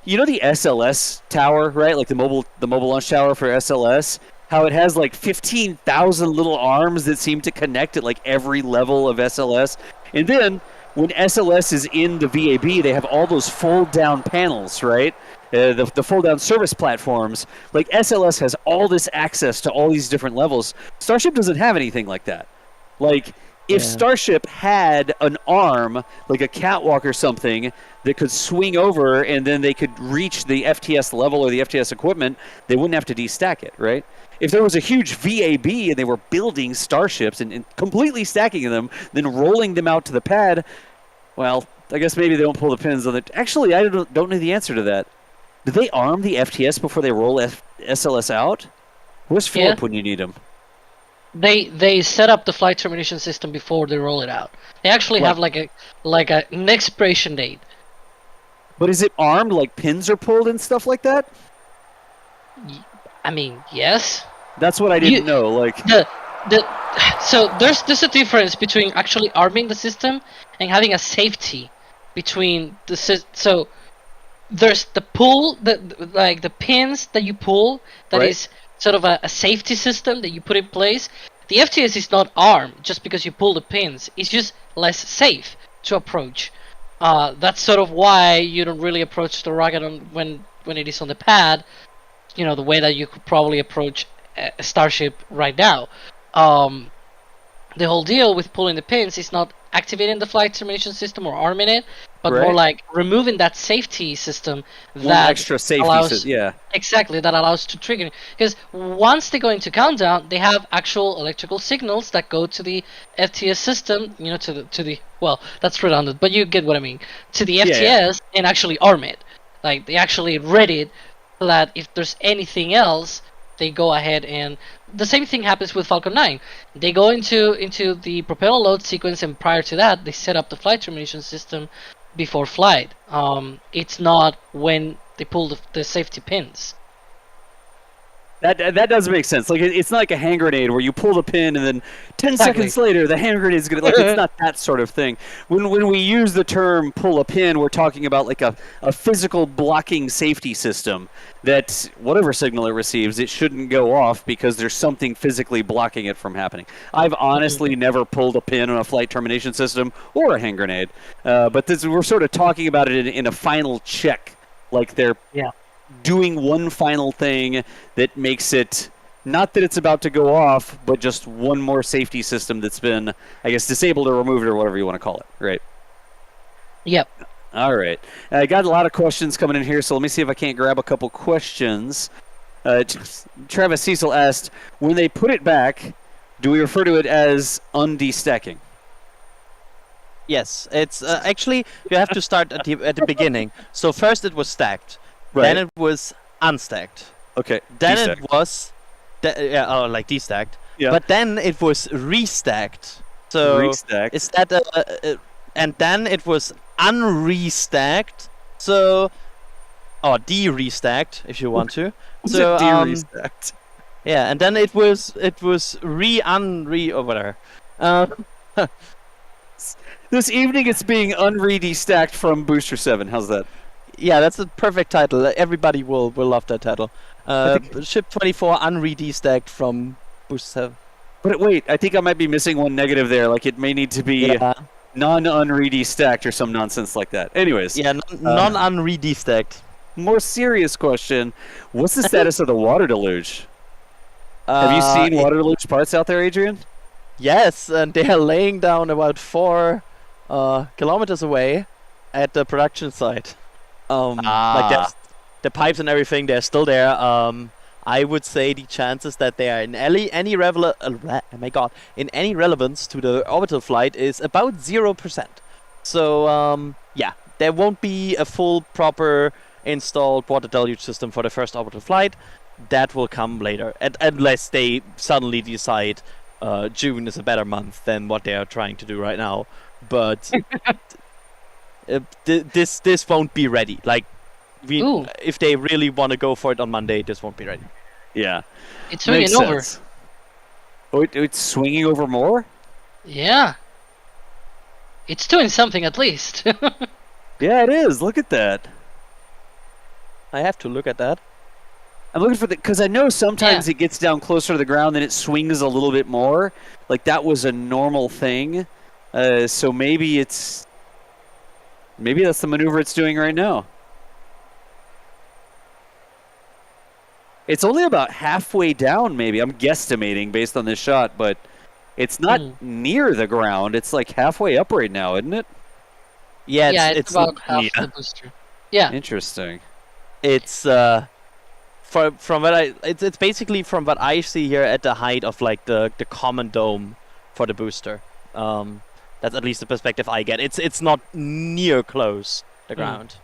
you know the SLS tower, right? Like the mobile launch tower for SLS. How it has like 15,000 little arms that seem to connect at like every level of SLS. And then when SLS is in the VAB, they have all those fold-down panels, right? The fold-down service platforms. Like SLS has all this access to all these different levels. Starship doesn't have anything like that. Like if Yeah. Starship had an arm, like a catwalk or something, that could swing over and then they could reach the FTS level or the FTS equipment, they wouldn't have to de-stack it, right? If there was a huge VAB and they were building starships and completely stacking them, then rolling them out to the pad, well, I guess maybe they don't pull the pins on it. Actually, I don't know the answer to that. Do they arm the FTS before they roll SLS out? Where's Philip Yeah. when you need him? They set up the flight termination system before they roll it out. They actually have like an expiration date. But is it armed, like pins are pulled and stuff like that? I mean, yes. That's what I didn't know. Like, So there's a difference between actually arming the system and having a safety between the so there's the pull like the pins that you pull that is sort of a safety system that you put in place. The FTS is not armed just because you pull the pins. It's just less safe to approach. That's sort of why you don't really approach the rocket when it is on the pad. You know, the way that you could probably approach a Starship right now. The whole deal with pulling the pins is not activating the flight termination system or arming it, but more like removing that safety system one that extra safety allows, yeah. exactly, that allows to trigger. Because once they go into countdown, they have actual electrical signals that go to the FTS system, you know, to the well, that's redundant, but you get what I mean, to the FTS and actually arm it. Like they actually ready it so that if there's anything else, they go ahead and the same thing happens with Falcon 9. They go into the propeller load sequence, and prior to that, they set up the flight termination system before flight. It's not when they pull the safety pins. That does make sense. Like it's not like a hand grenade where you pull the pin and then 10 Exactly. seconds later the hand grenade is gonna like it's not that sort of thing. When we use the term pull a pin, we're talking about like a physical blocking safety system that whatever signal it receives, it shouldn't go off because there's something physically blocking it from happening. I've honestly never pulled a pin on a flight termination system or a hand grenade, but we're sort of talking about it in a final check, like they're doing one final thing that makes it not that it's about to go off, but just one more safety system that's been, I guess, disabled or removed or whatever you want to call it, right? Yep. All right. I got a lot of questions coming in here, so let me see if I can't grab a couple questions. Travis Cecil asked, when they put it back, do we refer to it as undestacking? Yes, it's actually you have to start at the beginning. So first it was stacked, then it was unstacked. Okay. Then destacked. it was, like destacked. Yeah. But then it was restacked. So Restacked. is that and then it was unrestacked. So, or de-restacked if you want to. So de-restacked. yeah, and then it was re-unre or whatever. This evening it's being unre-destacked from Booster 7. How's that? Yeah, that's a perfect title. Everybody will love that title. Ship 24 unre-destacked from Booster 7. But wait, I think I might be missing one negative there. Like it may need to be non-unre-destacked or some nonsense like that. Anyways. Yeah, non-unre-destacked. More serious question. What's the status of the water deluge? Have you seen water deluge parts out there, Adrian? Yes, and they are laying down about 4 kilometers away at the production site. Like the pipes and everything, they're still there. I would say the chances that they are in any relevance to the orbital flight is about 0%. So yeah, there won't be a full proper installed water deluge system for the first orbital flight. That will come later, unless they suddenly decide June is a better month than what they are trying to do right now. But this won't be ready. Like if they really want to go for it on Monday, this won't be ready. Yeah, It's swinging over. Oh, it's swinging over more? Yeah. It's doing something at least. Yeah, it is. Look at that. I have to look at that. I'm looking for because I know sometimes it gets down closer to the ground and it swings a little bit more. Like that was a normal thing. So maybe that's the maneuver it's doing right now. It's only about halfway down, maybe. I'm guesstimating based on this shot, but it's not near the ground. It's like halfway up right now, isn't it? Yeah, it's about half the booster. Yeah. Interesting. It's from what it's basically from what I see here at the height of like the common dome for the booster. That's at least the perspective I get. It's not near close the ground.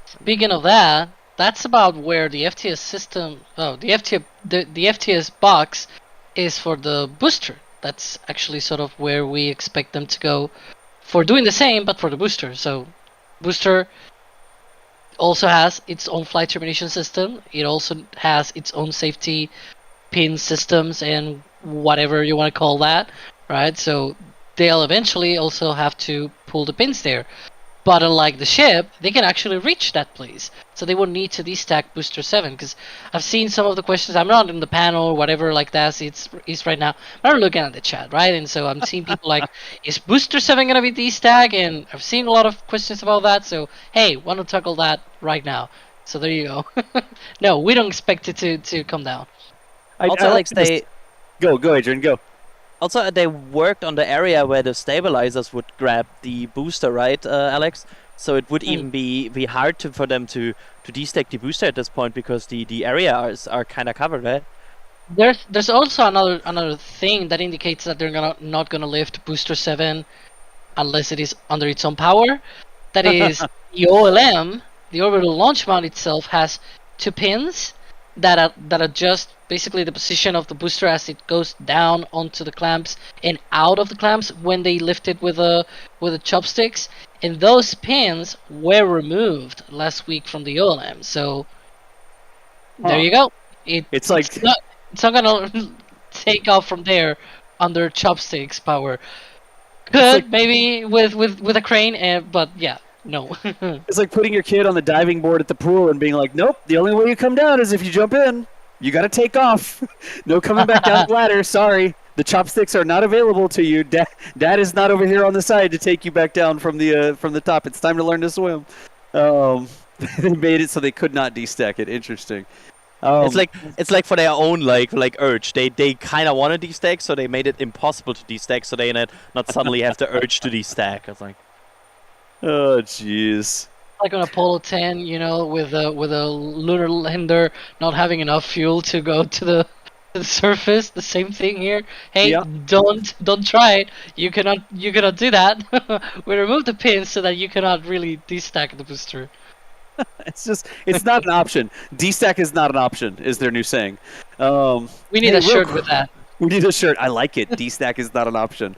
Speaking of that, that's about where the FTS system. Oh, the FTS box is for the booster. That's actually sort of where we expect them to go for doing the same, but for the booster. So, booster also has its own flight termination system. It also has its own safety pin systems and whatever you want to call that, right? So they'll eventually also have to pull the pins there. But unlike the ship, they can actually reach that place. So they won't need to destack Booster 7. Because I've seen some of the questions. I'm not in the panel or whatever like that is right now. But I'm looking at the chat, right? And so I'm seeing people like, is Booster 7 going to be destacked? And I've seen a lot of questions about that. So, hey, want to tackle that right now. So there you go. No, we don't expect it to come down. Also, Alex, Go, Adrian, go. Also, they worked on the area where the stabilizers would grab the booster, right, Alex? So it would even be hard for them to destack the booster at this point because the areas are kind of covered, right? There's also another thing that indicates that they're not gonna lift Booster 7 unless it is under its own power. That is the OLM, the orbital launch mount itself, has 2 pins that adjust basically the position of the booster as it goes down onto the clamps and out of the clamps when they lift it with the chopsticks. And those pins were removed last week from the OLM. So there you go. It's like it's not gonna take off from there under chopsticks power. Could like- maybe with a crane, but yeah, no. it's like putting your kid on the diving board at the pool and being like, nope, the only way you come down is if you jump in. You got to take off. No coming back down the ladder. Sorry. The chopsticks are not available to you. Dad is not over here on the side to take you back down from the top. It's time to learn to swim. They made it so they could not destack it. Interesting. It's like for their own like urge. They kind of want to destack, so they made it impossible to destack, so they not suddenly have the urge to destack. It's like, oh jeez. Like on Apollo 10, you know, with a lunar lander not having enough fuel to go to the surface. The same thing here. Hey, Yeah. don't try it. You cannot do that. We remove the pins so that you cannot really destack the booster. It's not an option. Destack is not an option, is their new saying. We need a shirt with that. We need a shirt. I like it. Destack is not an option.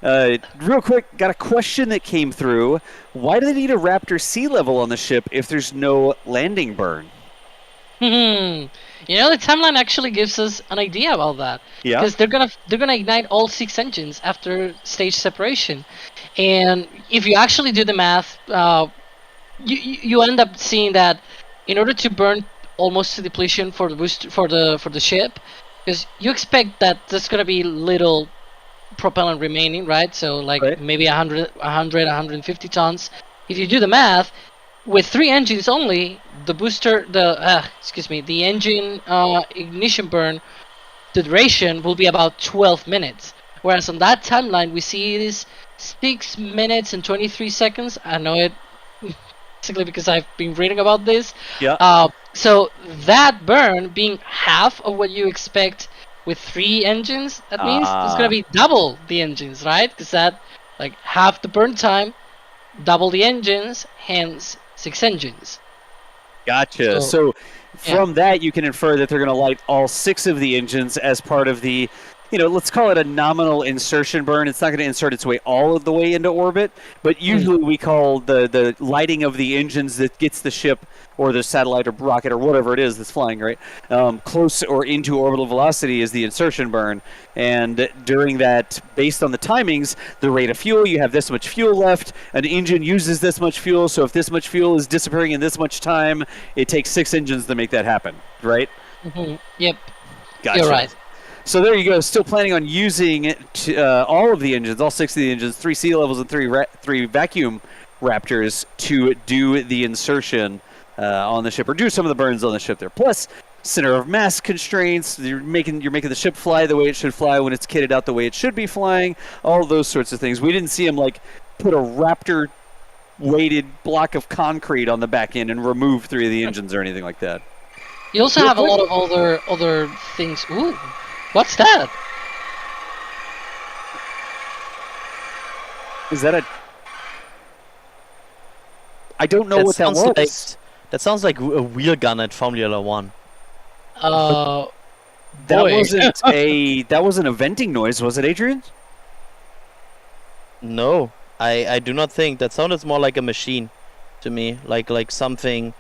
Real quick, got a question that came through. Why do they need a Raptor sea level on the ship if there's no landing burn? You know, the timeline actually gives us an idea about that. Yeah. Because they're gonna ignite all 6 engines after stage separation, and if you actually do the math, you end up seeing that in order to burn almost to depletion for the boost for the ship, because you expect that there's gonna be little propellant remaining, right? So like Right. maybe 150 tons. If you do the math, with 3 engines only, the engine ignition burn, the duration will be about 12 minutes. Whereas on that timeline, we see it is 6 minutes and 23 seconds. I know it basically because I've been reading about this. Yeah. So that burn being half of what you expect with 3 engines, that means it's gonna be double the engines, right? Because that, like, half the burn time, double the engines, hence 6 engines. Gotcha. So from that, you can infer that they're going to light all 6 of the engines as part of the, let's call it a nominal insertion burn. It's not going to insert its way all of the way into orbit, but usually we call the lighting of the engines that gets the ship or the satellite or rocket or whatever it is that's flying, right, close or into orbital velocity is the insertion burn. And during that, based on the timings, the rate of fuel, you have this much fuel left, an engine uses this much fuel, so if this much fuel is disappearing in this much time, it takes 6 engines to make that happen, right? Yep. Gotcha. You're right. So there you go. Still planning on using all of the engines, all 6 of the engines, 3 sea levels and 3 vacuum Raptors to do the insertion on the ship, or do some of the burns on the ship there. Plus, center of mass constraints. You're making the ship fly the way it should fly when it's kitted out the way it should be flying. All those sorts of things. We didn't see him like put a Raptor weighted block of concrete on the back end and remove 3 of the engines or anything like that. You also have a lot of other things. Ooh, what's that? Is that a? I don't know what that was. That sounds like a wheel gun at Formula 1. That wasn't a venting noise, was it, Adrian? No, I do not think. That sounded more like a machine to me, like something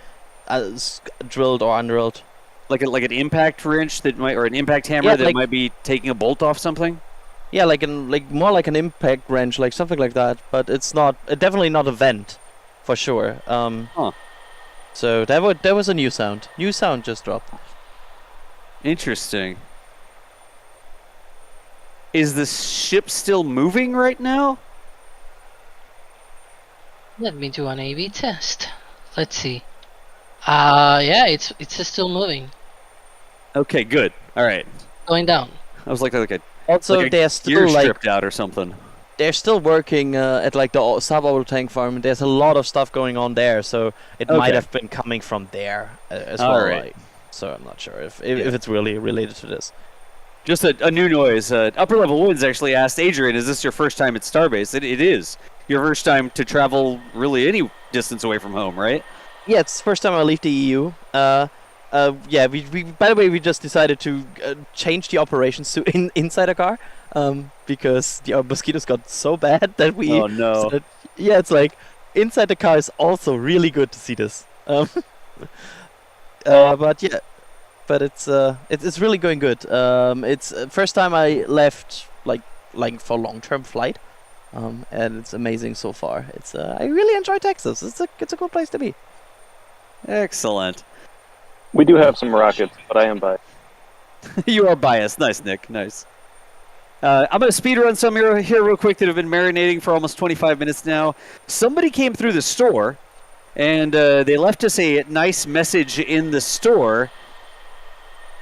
drilled or undrilled. Like an impact wrench or an impact hammer that might be taking a bolt off something. Yeah, more like an impact wrench, like something like that. But it's not definitely not a vent, for sure. So that was a new sound. New sound just dropped. Interesting. Is the ship still moving right now? Let me do an A/B test. Let's see. Yeah, it's still moving. Okay, good. All right. Going down. I was like a Also, like a they're gear still stripped out or something. They're still working at like the suborbital tank farm. There's a lot of stuff going on there, so it might have been coming from there as well. Right. So I'm not sure if it's really related to this. Just a new noise. Upper Level Woods actually asked Adrian, "Is this your first time at Starbase?" It is. Your first time to travel really any distance away from home, right? Yeah, it's the first time I leave the EU. Yeah, we by the way, we just decided to change the operations to inside a car, because the mosquitoes got so bad that we. Oh no! Said, yeah, it's like inside the car is also really good to see this. But yeah, but it's really going good. It's first time I left like for long-term flight, and it's amazing so far. It's I really enjoy Texas. It's a cool place to be. Excellent. We do have some rockets, but I am biased. You are biased. Nice, Nick. Nice. I'm going to speed run some here real quick that have been marinating for almost 25 minutes now. Somebody came through the store, and they left us a nice message in the store.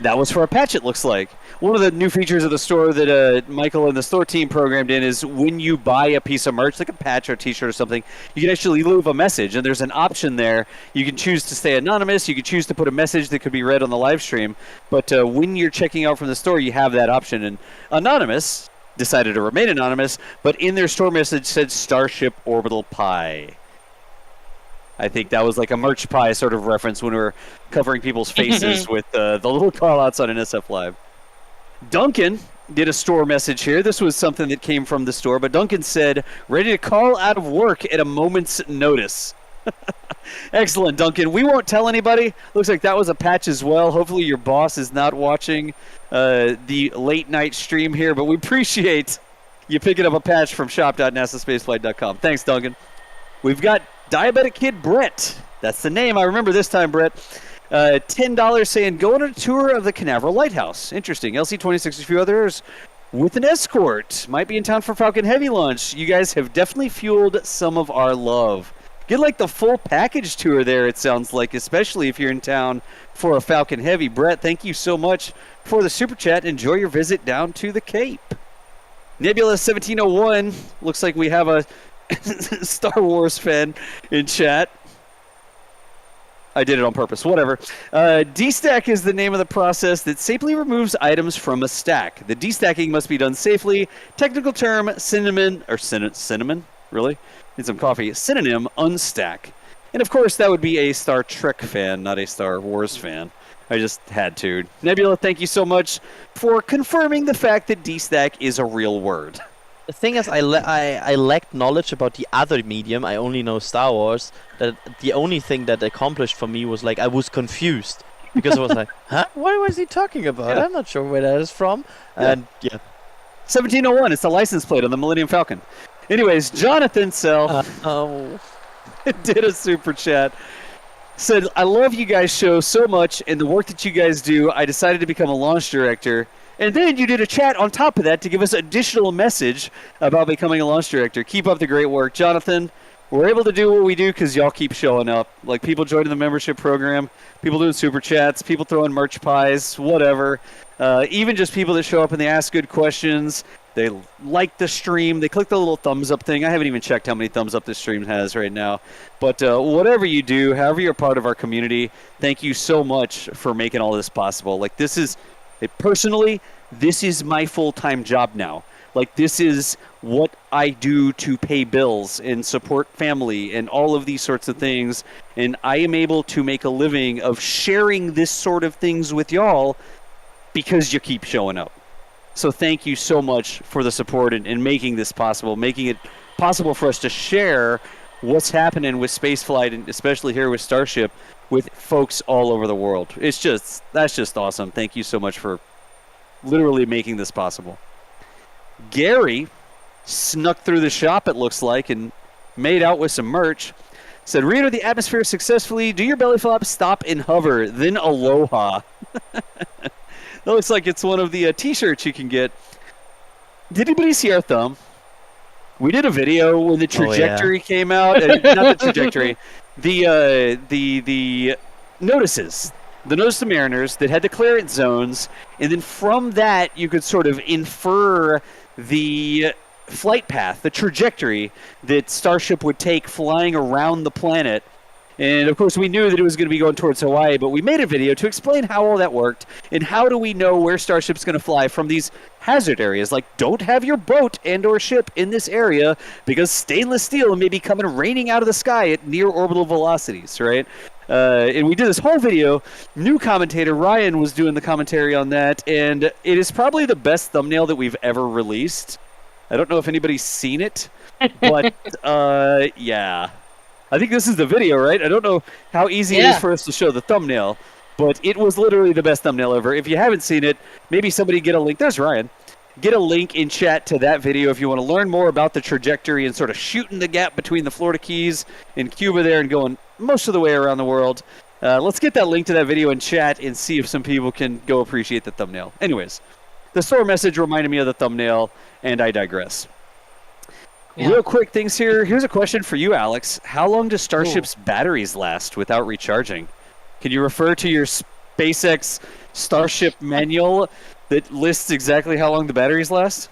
That was for a patch, it looks like. One of the new features of the store that Michael and the store team programmed in is when you buy a piece of merch, like a patch or a t-shirt or something, you can actually leave a message, and there's an option there. You can choose to stay anonymous. You can choose to put a message that could be read on the live stream. But when you're checking out from the store, you have that option. And Anonymous decided to remain anonymous, but in their store message said Starship Orbital Pie. I think that was like a merch pie sort of reference when we were covering people's faces with the little call-outs on NSF Live. Duncan did a store message here. This was something that came from the store, but Duncan said, ready to call out of work at a moment's notice. Excellent, Duncan. We won't tell anybody. Looks like that was a patch as well. Hopefully your boss is not watching the late night stream here, but we appreciate you picking up a patch from shop.nasaspaceflight.com. Thanks, Duncan. We've got Diabetic Kid Brett. That's the name. I remember this time, Brett. $10 saying, go on a tour of the Canaveral Lighthouse. Interesting. LC-26, a few others with an escort. Might be in town for Falcon Heavy launch. You guys have definitely fueled some of our love. Get like the full package tour there, it sounds like, especially if you're in town for a Falcon Heavy. Brett, thank you so much for the super chat. Enjoy your visit down to the Cape. Nebula 1701, looks like we have a Star Wars fan in chat. I did it on purpose. Whatever. D-stack is the name of the process that safely removes items from a stack. The destacking must be done safely. Technical term, cinnamon, really? Need some coffee. Synonym, unstack. And of course, that would be a Star Trek fan, not a Star Wars fan. I just had to. Nebula, thank you so much for confirming the fact that D-stack is a real word. The thing is, I lacked knowledge about the other medium. I only know Star Wars. That the only thing that accomplished for me was like I was confused because I was like, huh? What was he talking about? Yeah. I'm not sure where that is from. And yeah, 1701. It's the license plate on the Millennium Falcon. Anyways, Jonathan Sell did a super chat. Said, I love you guys' show so much and the work that you guys do. I decided to become a launch director. And then you did a chat on top of that to give us additional message about becoming a launch director. Keep up the great work. Jonathan, we're able to do what we do because y'all keep showing up. Like people joining the membership program, people doing super chats, people throwing merch pies, whatever. Even just people that show up and they ask good questions. They like the stream. They click the little thumbs up thing. I haven't even checked how many thumbs up this stream has right now. But whatever you do, however you're part of our community, thank you so much for making all this possible. Like this is... Personally, this is my full-time job now. Like, this is what I do to pay bills and support family and all of these sorts of things. And I am able to make a living of sharing this sort of things with y'all because you keep showing up. So thank you so much for the support and making this possible, making it possible for us to share what's happening with spaceflight, and especially here with Starship, with folks all over the world. That's just awesome. Thank you so much for literally making this possible. Gary snuck through the shop, it looks like, and made out with some merch. Said, re-enter the atmosphere successfully, do your belly flop, stop and hover, then aloha. That looks like it's one of the t-shirts you can get. Did anybody see our thumb? We did a video when the trajectory came out. Not the trajectory. The notices. The notice to mariners that had the clearance zones. And then from that, you could sort of infer the flight path, the trajectory that Starship would take flying around the planet. And, of course, we knew that it was going to be going towards Hawaii, but we made a video to explain how all that worked and how do we know where Starship's going to fly from these hazard areas. Like, don't have your boat and or ship in this area because stainless steel may be coming raining out of the sky at near orbital velocities, right? And we did this whole video. New commentator Ryan was doing the commentary on that, and it is probably the best thumbnail that we've ever released. I don't know if anybody's seen it, but, yeah. I think this is the video, right? I don't know how easy it is for us to show the thumbnail, but it was literally the best thumbnail ever. If you haven't seen it, maybe somebody get a link. There's Ryan. Get a link in chat to that video if you want to learn more about the trajectory and sort of shooting the gap between the Florida Keys and Cuba there and going most of the way around the world. Let's get that link to that video in chat and see if some people can go appreciate the thumbnail. Anyways, the store message reminded me of the thumbnail, and I digress. Yeah. Real quick things here. Here's a question for you, Alex. How long do Starship's batteries last without recharging? Can you refer to your SpaceX Starship manual that lists exactly how long the batteries last?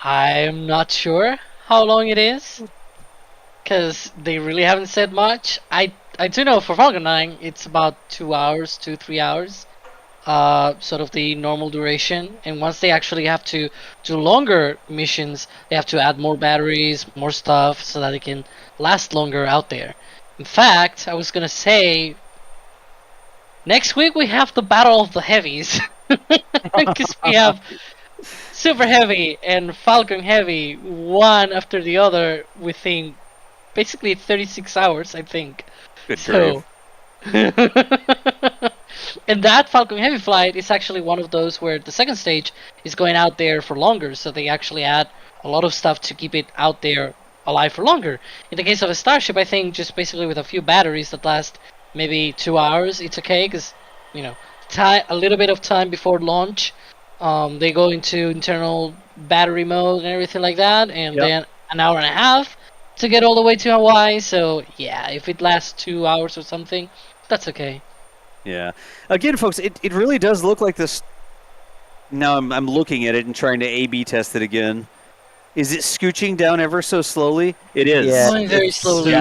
I'm not sure how long it is, because they really haven't said much. I do know for Falcon 9 it's about 2 hours, 2-3 hours, sort of the normal duration. And once they actually have to do longer missions, they have to add more batteries, more stuff, so that it can last longer out there. In fact, I was gonna say, next week we have the Battle of the Heavies, because we have Super Heavy and Falcon Heavy, one after the other, within basically 36 hours, I think. Good So, and that Falcon Heavy flight is actually one of those where the second stage is going out there for longer, so they actually add a lot of stuff to keep it out there alive for longer. In the case of a Starship, I think just basically with a few batteries that last maybe 2 hours, it's okay, because, you know, a little bit of time before launch, they go into internal battery mode and everything like that, and then an hour and a half to get all the way to Hawaii. So yeah, if it lasts 2 hours or something, that's okay. Yeah. Again, folks, it really does look like this. Now I'm looking at it and trying to A/B test it again. Is it scooching down ever so slowly? It is. Yeah, Going very it's slowly.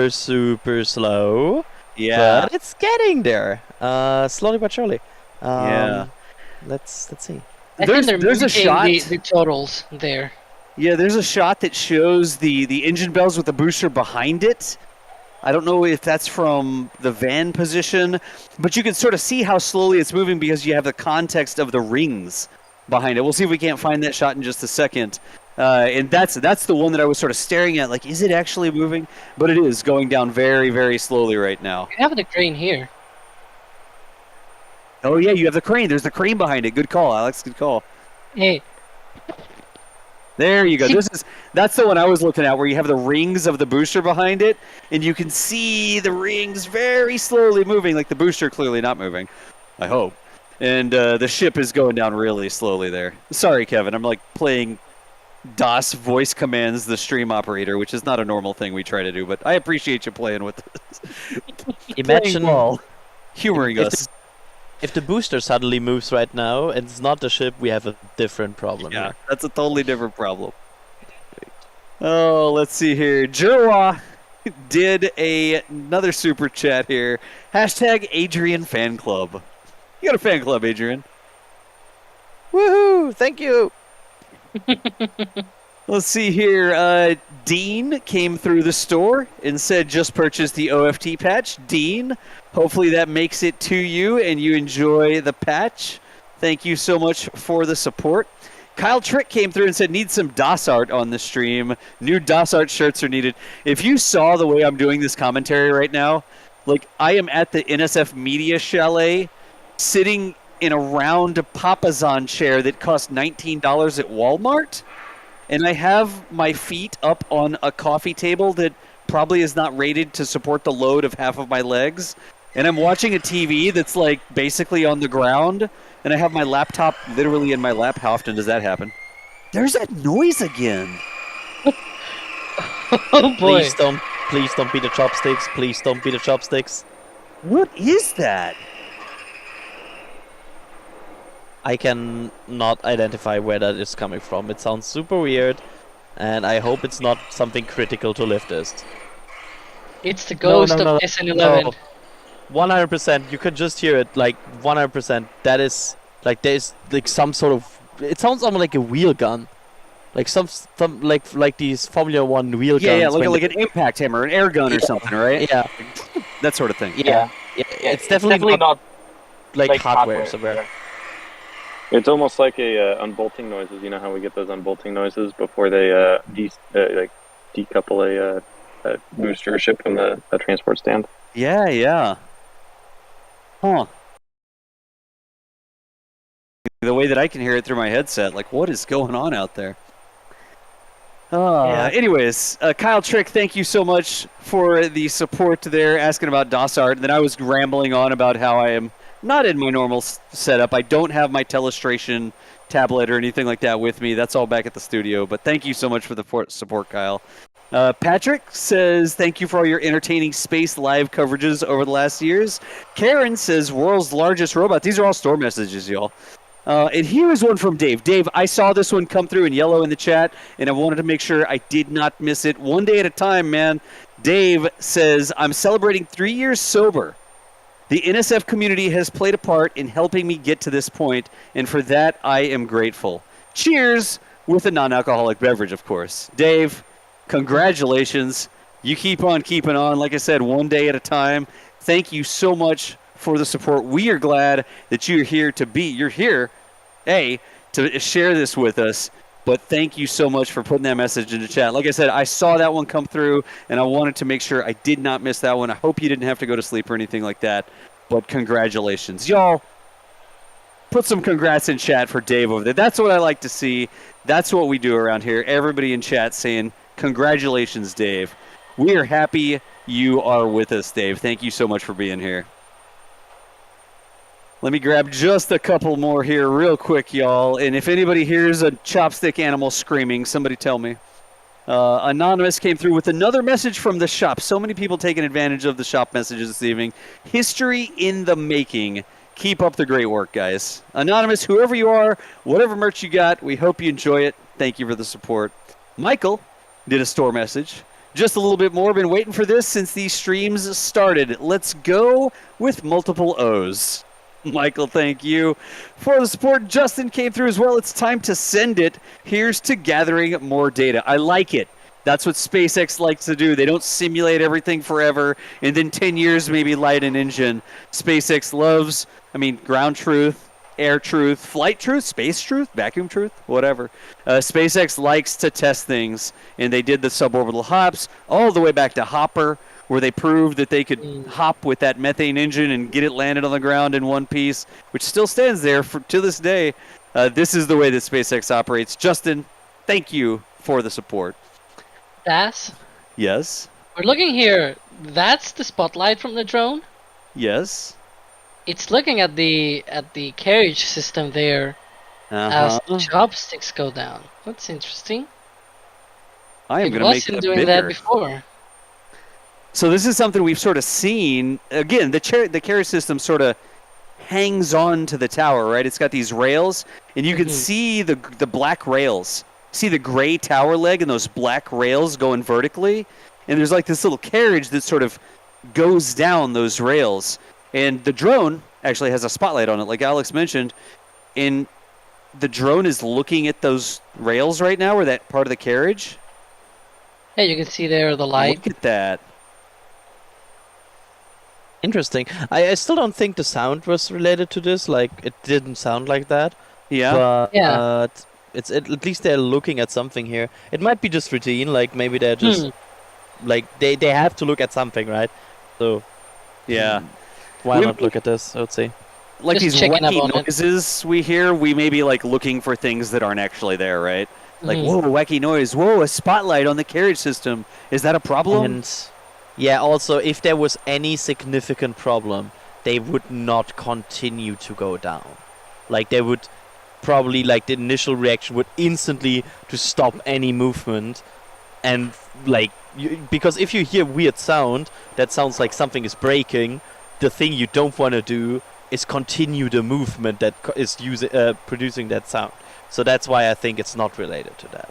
super slow. Yeah. But it's getting there. Slowly but surely. Yeah. Let's see. I There's think they're a moving shot. the totals there. Yeah, there's a shot that shows the engine bells with the booster behind it. I don't know if that's from the van position, but you can sort of see how slowly it's moving because you have the context of the rings behind it. We'll see if we can't find that shot in just a second. And that's the one that I was sort of staring at, like, is it actually moving? But it is going down very, very slowly right now. We have the crane here. Oh, yeah, you have the crane. There's the crane behind it. Good call, Alex. Good call. Hey, There you go. That's the one I was looking at, where you have the rings of the booster behind it, and you can see the rings very slowly moving, like the booster clearly not moving. I hope. And the ship is going down really slowly there. Sorry, Kevin. I'm like playing DOS voice commands the stream operator, which is not a normal thing we try to do, but I appreciate you playing with us. Imagine Humoring us. If the booster suddenly moves right now and it's not the ship, we have a different problem Yeah, here. that's a totally different problem. Oh, let's see here. Jerwa did another super chat here. Hashtag Adrian Fan Club. You got a fan club, Adrian. Woohoo! Thank you! Let's see here. Dean came through the store and said just purchased the OFT patch. Dean, hopefully that makes it to you and you enjoy the patch. Thank you so much for the support. Kyle Trick came through and said need some DOS art on the stream. New DOS art shirts are needed. If you saw the way I'm doing this commentary right now, like I am at the NSF Media Chalet sitting in a round Papazon chair that cost $19 at Walmart. And I have my feet up on a coffee table that probably is not rated to support the load of half of my legs. And I'm watching a TV that's like basically on the ground. And I have my laptop literally in my lap. How often does that happen? There's that noise again. oh boy. Please don't be the chopsticks. Please don't be the chopsticks. What is that? I can not identify where that is coming from. It sounds super weird, and I hope it's not something critical to lift this. It's the ghost of SN11. No. 100%. You could just hear it, like 100%. That is like there's like some sort of. It sounds almost like a wheel gun, like some like these Formula One wheel guns. Yeah, like an impact hammer, an air gun or something, right? Yeah, that sort of thing. Yeah. It's definitely not like hardware somewhere. It's almost like a unbolting noises. You know how we get those unbolting noises before they decouple a booster ship from the transport stand. Yeah. Huh. the way that I can hear it through my headset. Like, what is going on out there? Anyways, Kyle Trick, thank you so much for the support there, asking about DOS art. And then I was rambling on about how I am not in my normal setup. I don't have my telestration tablet or anything like that with me. That's all back at the studio. But thank you so much for the support, Kyle. Patrick says, thank you for all your entertaining space live coverages over the last years. Karen says, world's largest robot. These are all store messages, y'all. And here is one from Dave. Dave, I saw this one come through in yellow in the chat, and I wanted to make sure I did not miss it. One day at a time, man. Dave says, I'm celebrating 3 years sober. The NSF community has played a part in helping me get to this point, and for that, I am grateful. Cheers, with a non-alcoholic beverage, of course. Dave, congratulations. You keep on keeping on. Like I said, one day at a time. Thank you so much for the support. We are glad that you're here to share this with us. But thank you so much for putting that message in the chat. Like I said, I saw that one come through, and I wanted to make sure I did not miss that one. I hope you didn't have to go to sleep or anything like that. But congratulations. Y'all, put some congrats in chat for Dave over there. That's what I like to see. That's what we do around here. Everybody in chat saying, congratulations, Dave. We are happy you are with us, Dave. Thank you so much for being here. Let me grab just a couple more here real quick, y'all. And if anybody hears a chopstick animal screaming, somebody tell me. Anonymous came through with another message from the shop. So many people taking advantage of the shop messages this evening. History in the making. Keep up the great work, guys. Anonymous, whoever you are, whatever merch you got, we hope you enjoy it. Thank you for the support. Michael did a store message. Just a little bit more. Been waiting for this since these streams started. Let's go with multiple O's. Michael, thank you for the support. Justin came through as well. It's time to send it. Here's to gathering more data. I like it. That's what SpaceX likes to do. They don't simulate everything forever and then 10 years maybe light an engine. SpaceX loves, ground truth, air truth, flight truth, space truth, vacuum truth, whatever. SpaceX likes to test things, and they did the suborbital hops all the way back to Hopper, where they proved that they could hop with that methane engine and get it landed on the ground in one piece, which still stands there to this day. This is the way that SpaceX operates. Justin, thank you for the support. Das? Yes? We're looking here. That's the spotlight from the drone? Yes? It's looking at the carriage system there as the chopsticks go down. That's interesting. I am going to make that doing bigger. that before. So this is something we've sort of seen. Again, the carriage system sort of hangs on to the tower, right? It's got these rails, and you can see the black rails. See the gray tower leg and those black rails going vertically? And there's like this little carriage that sort of goes down those rails. And the drone actually has a spotlight on it, like Alex mentioned. And the drone is looking at those rails right now, or that part of the carriage. Yeah, you can see there the light. Look at that. Interesting. I still don't think the sound was related to this. Like, it didn't sound like that. Yeah. But Yeah. it's at least they're looking at something here. It might be just routine. Like, maybe they're just like they have to look at something, right? So Yeah. why not look at this? I would say. Like Just these checking up wacky on it. noises we hear, we may be like looking for things that aren't actually there, right? Like, whoa, wacky noise. Whoa, a spotlight on the carriage system. Is that a problem? And yeah, also, if there was any significant problem, they would not continue to go down. Like, they would probably, like, the initial reaction would instantly to stop any movement. And, like, because if you hear weird sound, that sounds like something is breaking, the thing you don't want to do is continue the movement that is producing that sound. So that's why I think it's not related to that.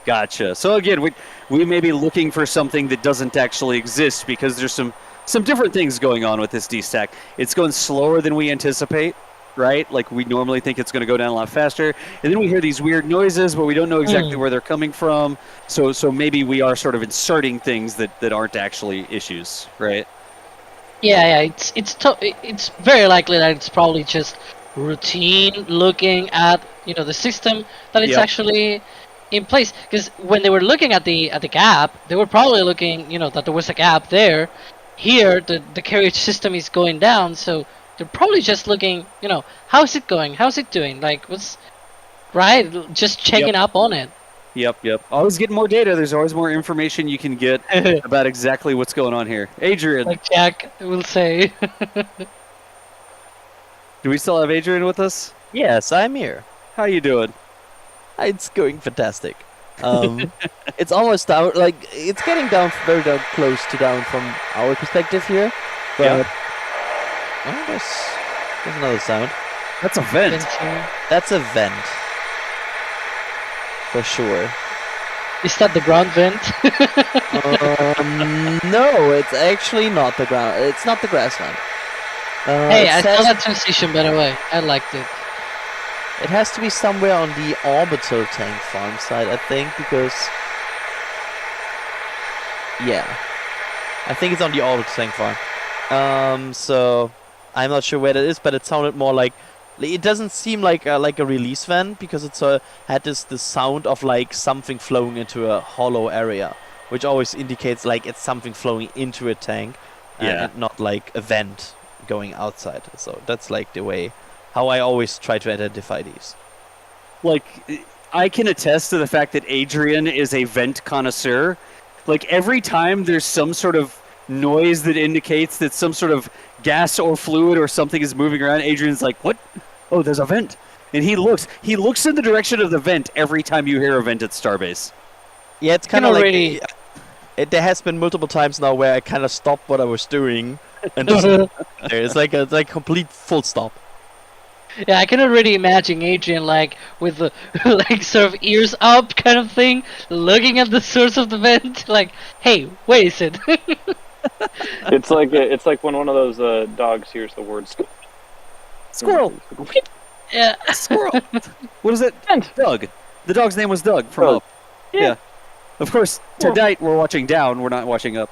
Gotcha. So again, we may be looking for something that doesn't actually exist because there's some different things going on with this D-stack. It's going slower than we anticipate, right? Like we normally think it's going to go down a lot faster. And then we hear these weird noises, but we don't know exactly where they're coming from. So maybe we are sort of inserting things that aren't actually issues, right? Yeah. It's very likely that it's probably just routine looking at the system that it's actually in place, because when they were looking at the gap, they were probably looking that there was a gap there. Here the carriage system is going down, so they're probably just looking, how's it going? How's it doing? Like, what's right? Just checking up on it. Yep. Always getting more data. There's always more information you can get about exactly what's going on here. Adrian, Like Jack will say. do we still have Adrian with us? Yes, I'm here. How you doing? It's going fantastic. It's almost down, like it's getting down very down close to down from our perspective here. But Yeah. oh, there's another sound. That's a vent. That's a vent. For sure. Is that the ground vent? No, it's actually not the ground. It's not the grass vent. Hey, it I says saw that transition, by the way. I liked it. it has to be somewhere on the orbital tank farm side, I think, because yeah, I think it's on the orbital tank farm. So I'm not sure where that is, but it sounded more like it doesn't seem like a release vent because it's had the sound of like something flowing into a hollow area, which always indicates like it's something flowing into a tank, and not like a vent going outside. So that's like the way how I always try to identify these. Like, I can attest to the fact that Adrian is a vent connoisseur. Like, every time there's some sort of noise that indicates that some sort of gas or fluid or something is moving around, Adrian's like, what? Oh, there's a vent. And he looks in the direction of the vent every time you hear a vent at Starbase. Yeah, it's kind of like there has been multiple times now where I kind of stopped what I was doing and just it's like complete full stop. Yeah, I can already imagine Adrian like with the like sort of ears up kind of thing, looking at the source of the vent, like, hey, where is it? It's like when one of those dogs hears the word Squirrel. Yeah. Squirrel. What is it? Doug. The dog's name was Doug from Doug. Up. Yeah. Of course, tonight we're watching down. We're not watching up.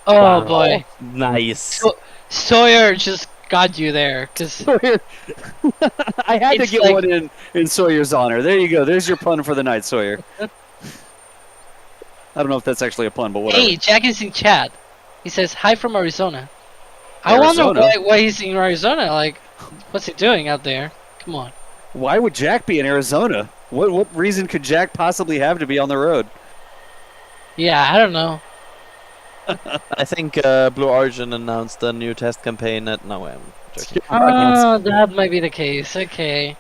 Oh Wow. boy. Nice. Sawyer just got you there, cause I had to It's get like- one in Sawyer's honor. There you go. There's your pun for the night, Sawyer. I don't know if that's actually a pun, but whatever. hey, Jack is in chat. He says hi from Arizona. I wonder Arizona? why he's in Arizona. Like, what's he doing out there? Come on. Why would Jack be in Arizona? What reason could Jack possibly have to be on the road? Yeah, I don't know. I think Blue Origin announced a new test campaign at no, I'm joking. Oh, that might be the case. Okay.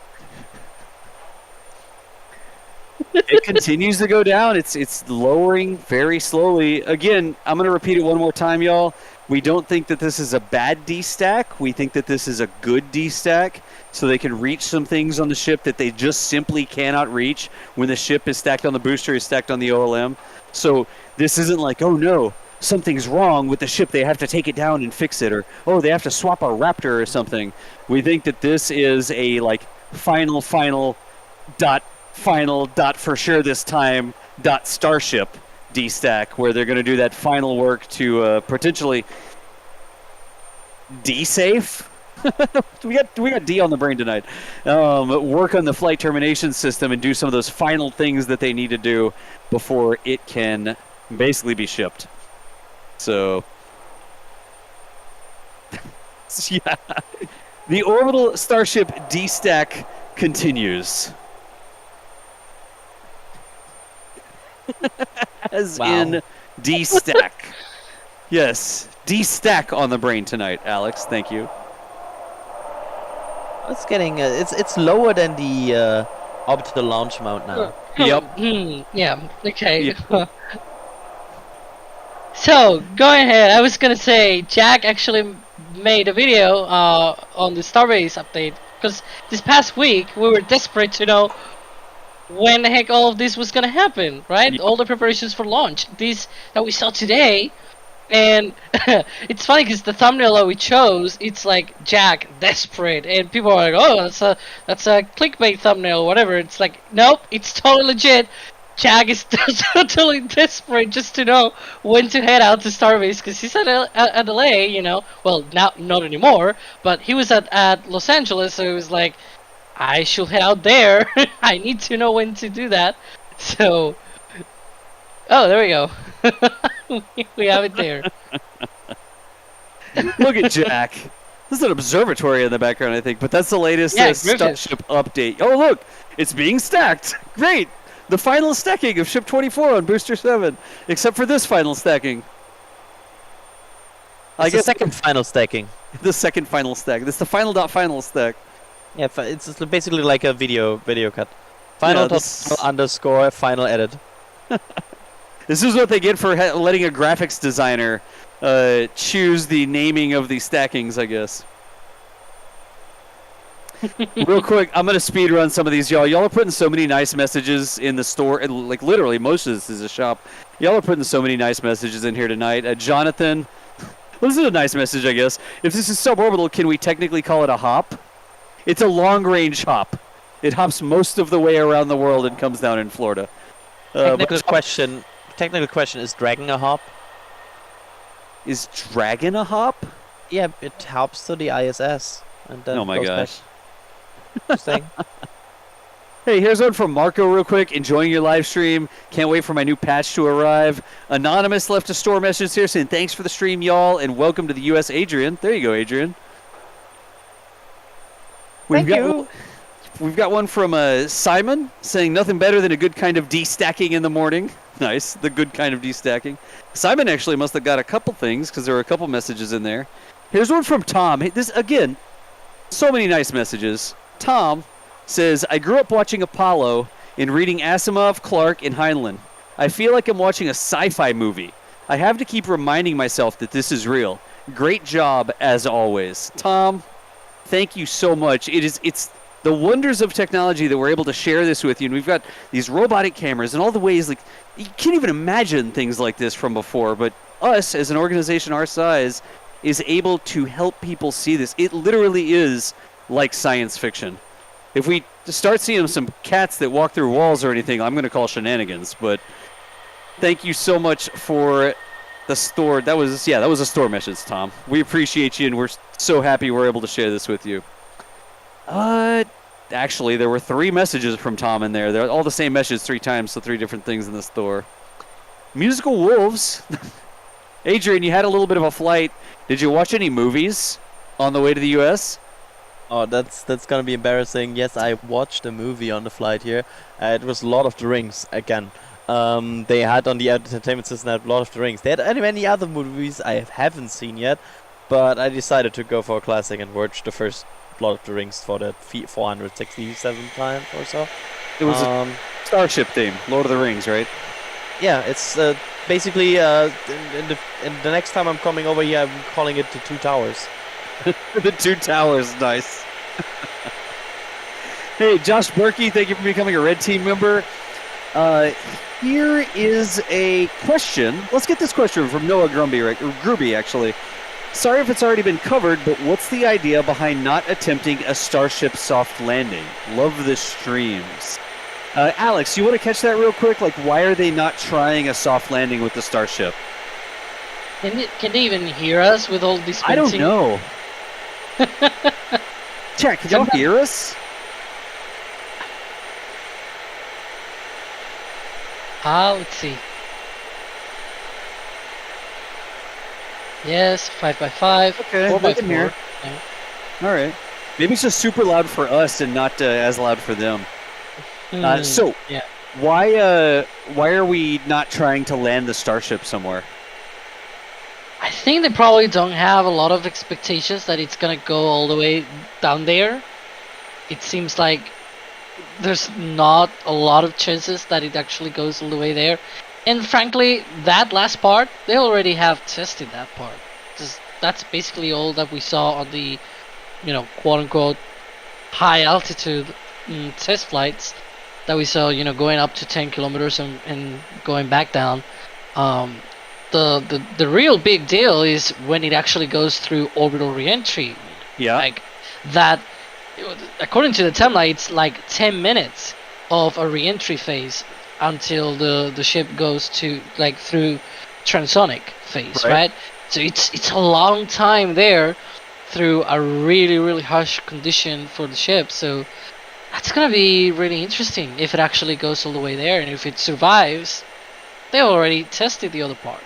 It continues to go down. It's lowering very slowly. Again, I'm going to repeat it one more time, y'all. We don't think that this is a bad D-stack. We think that this is a good D-stack, so they can reach some things on the ship that they just simply cannot reach when the ship is stacked on the booster, is stacked on the OLM. So this isn't like, oh no, something's wrong with the ship, they have to take it down and fix it, or oh, they have to swap a Raptor or something. We think that this is a like final dot for sure this time dot Starship D-stack, where they're going to do that final work to potentially D-safe. we got D on the brain tonight. Work on the flight termination system and do some of those final things that they need to do before it can basically be shipped. So, yeah, the orbital Starship D-stack continues. As in D-stack. Yes, D-stack on the brain tonight, Alex. Thank you. It's getting it's lower than the orbital launch mount now. Yep. Yeah. Okay. Yeah. So going ahead, I was gonna say Jack actually made a video on the Starbase update because this past week we were desperate to know when the heck all of this was gonna happen, right? All the preparations for launch, these that we saw today, and it's funny because the thumbnail that we chose, it's like Jack desperate, and people are like, oh, that's a clickbait thumbnail, or whatever. It's like, nope, it's totally legit. Jack is totally desperate just to know when to head out to Starbase because he's at LA, you know. Well, now not anymore, but he was at Los Angeles, so he was like, I should head out there. I need to know when to do that. So, oh, there we go. We have it there. Look at Jack. This is an observatory in the background, I think, but that's the latest Yeah, Griffith. Starship update. Oh, look, it's being stacked. Great. The final stacking of Ship 24 on Booster 7, except for this final stacking. I It's the guess second final stacking. the second final stack. This is the final stack. Yeah, it's just basically like a video cut. Final Yeah, dot this- final underscore final edit. This is what they get for letting a graphics designer choose the naming of the stackings, I guess. Real quick, I'm going to speed run some of these, y'all. Y'all are putting so many nice messages in the store. And, like, literally, most of this is a shop. Y'all are putting so many nice messages in here tonight. Jonathan, well, this is a nice message, I guess. If this is suborbital, can we technically call it a hop? It's a long-range hop. It hops most of the way around the world and comes down in Florida. Technical question, is Dragon a hop? Is Dragon a hop? Yeah, it hops to the ISS. And then Oh my goes back. gosh. Just saying. Hey, here's one from Marco real quick. Enjoying your live stream. Can't wait for my new patch to arrive. Anonymous left a store message here saying thanks for the stream, y'all, and welcome to the U.S. Adrian. There you go, Adrian. We've got one from Simon saying nothing better than a good kind of de-stacking in the morning. Nice, the good kind of de-stacking. Simon actually must have got a couple things because there were a couple messages in there. Here's one from Tom. Hey, this again, so many nice messages. Tom says, I grew up watching Apollo and reading Asimov, Clarke, and Heinlein. I feel like I'm watching a sci-fi movie. I have to keep reminding myself that this is real. Great job, as always. Tom, thank you so much. It's the wonders of technology that we're able to share this with you. And we've got these robotic cameras and all the ways, like, you can't even imagine things like this from before. But us, as an organization our size, is able to help people see this. It literally is like science fiction. If we start seeing some cats that walk through walls or anything, I'm going to call shenanigans. But thank you so much for the store. That was a store message, Tom. We appreciate you, and we're so happy we're able to share this with you. Actually, there were 3 messages from Tom in there. They're all the same message 3 times, so 3 different things in the store. Musical Wolves. Adrian, you had a little bit of a flight. Did you watch any movies on the way to the U.S.? Oh, that's gonna be embarrassing. Yes, I watched a movie on the flight here. It was Lord of the Rings again. They had on the entertainment system Lord of the Rings. They had many other movies I haven't seen yet, but I decided to go for a classic and watch the first Lord of the Rings for the 467th time or so. It was a Starship theme, Lord of the Rings, right? Yeah, it's basically in the next time I'm coming over here, I'm calling it the Two Towers. The 2 towers, nice. Hey, Josh Berkey, thank you for becoming a Red Team member. Here is a question. Let's get this question from Noah Gruby, actually. Sorry if it's already been covered, but what's the idea behind not attempting a Starship soft landing? Love the streams. Alex, you want to catch that real quick? Like, why are they not trying a soft landing with the Starship? Can they even hear us with all this? I don't know. Jack, can y'all hear us? Let's see. Yes, 5x5. Okay, 4x4. here. Yeah. All right. Maybe it's just super loud for us and not as loud for them. So, yeah. why are we not trying to land the Starship somewhere? I think they probably don't have a lot of expectations that it's gonna go all the way down there. It seems like there's not a lot of chances that it actually goes all the way there. And frankly, that last part, they already have tested that part. That's basically all that we saw on the, quote-unquote, high altitude test flights that we saw, going up to 10 kilometers and going back down. The real big deal is when it actually goes through orbital reentry. Yeah. Like that, according to the timeline, it's like 10 minutes of a reentry phase until the ship goes to through transonic phase, right? So it's a long time there through a really, really harsh condition for the ship. So that's gonna be really interesting if it actually goes all the way there, and if it survives. They already tested the other part.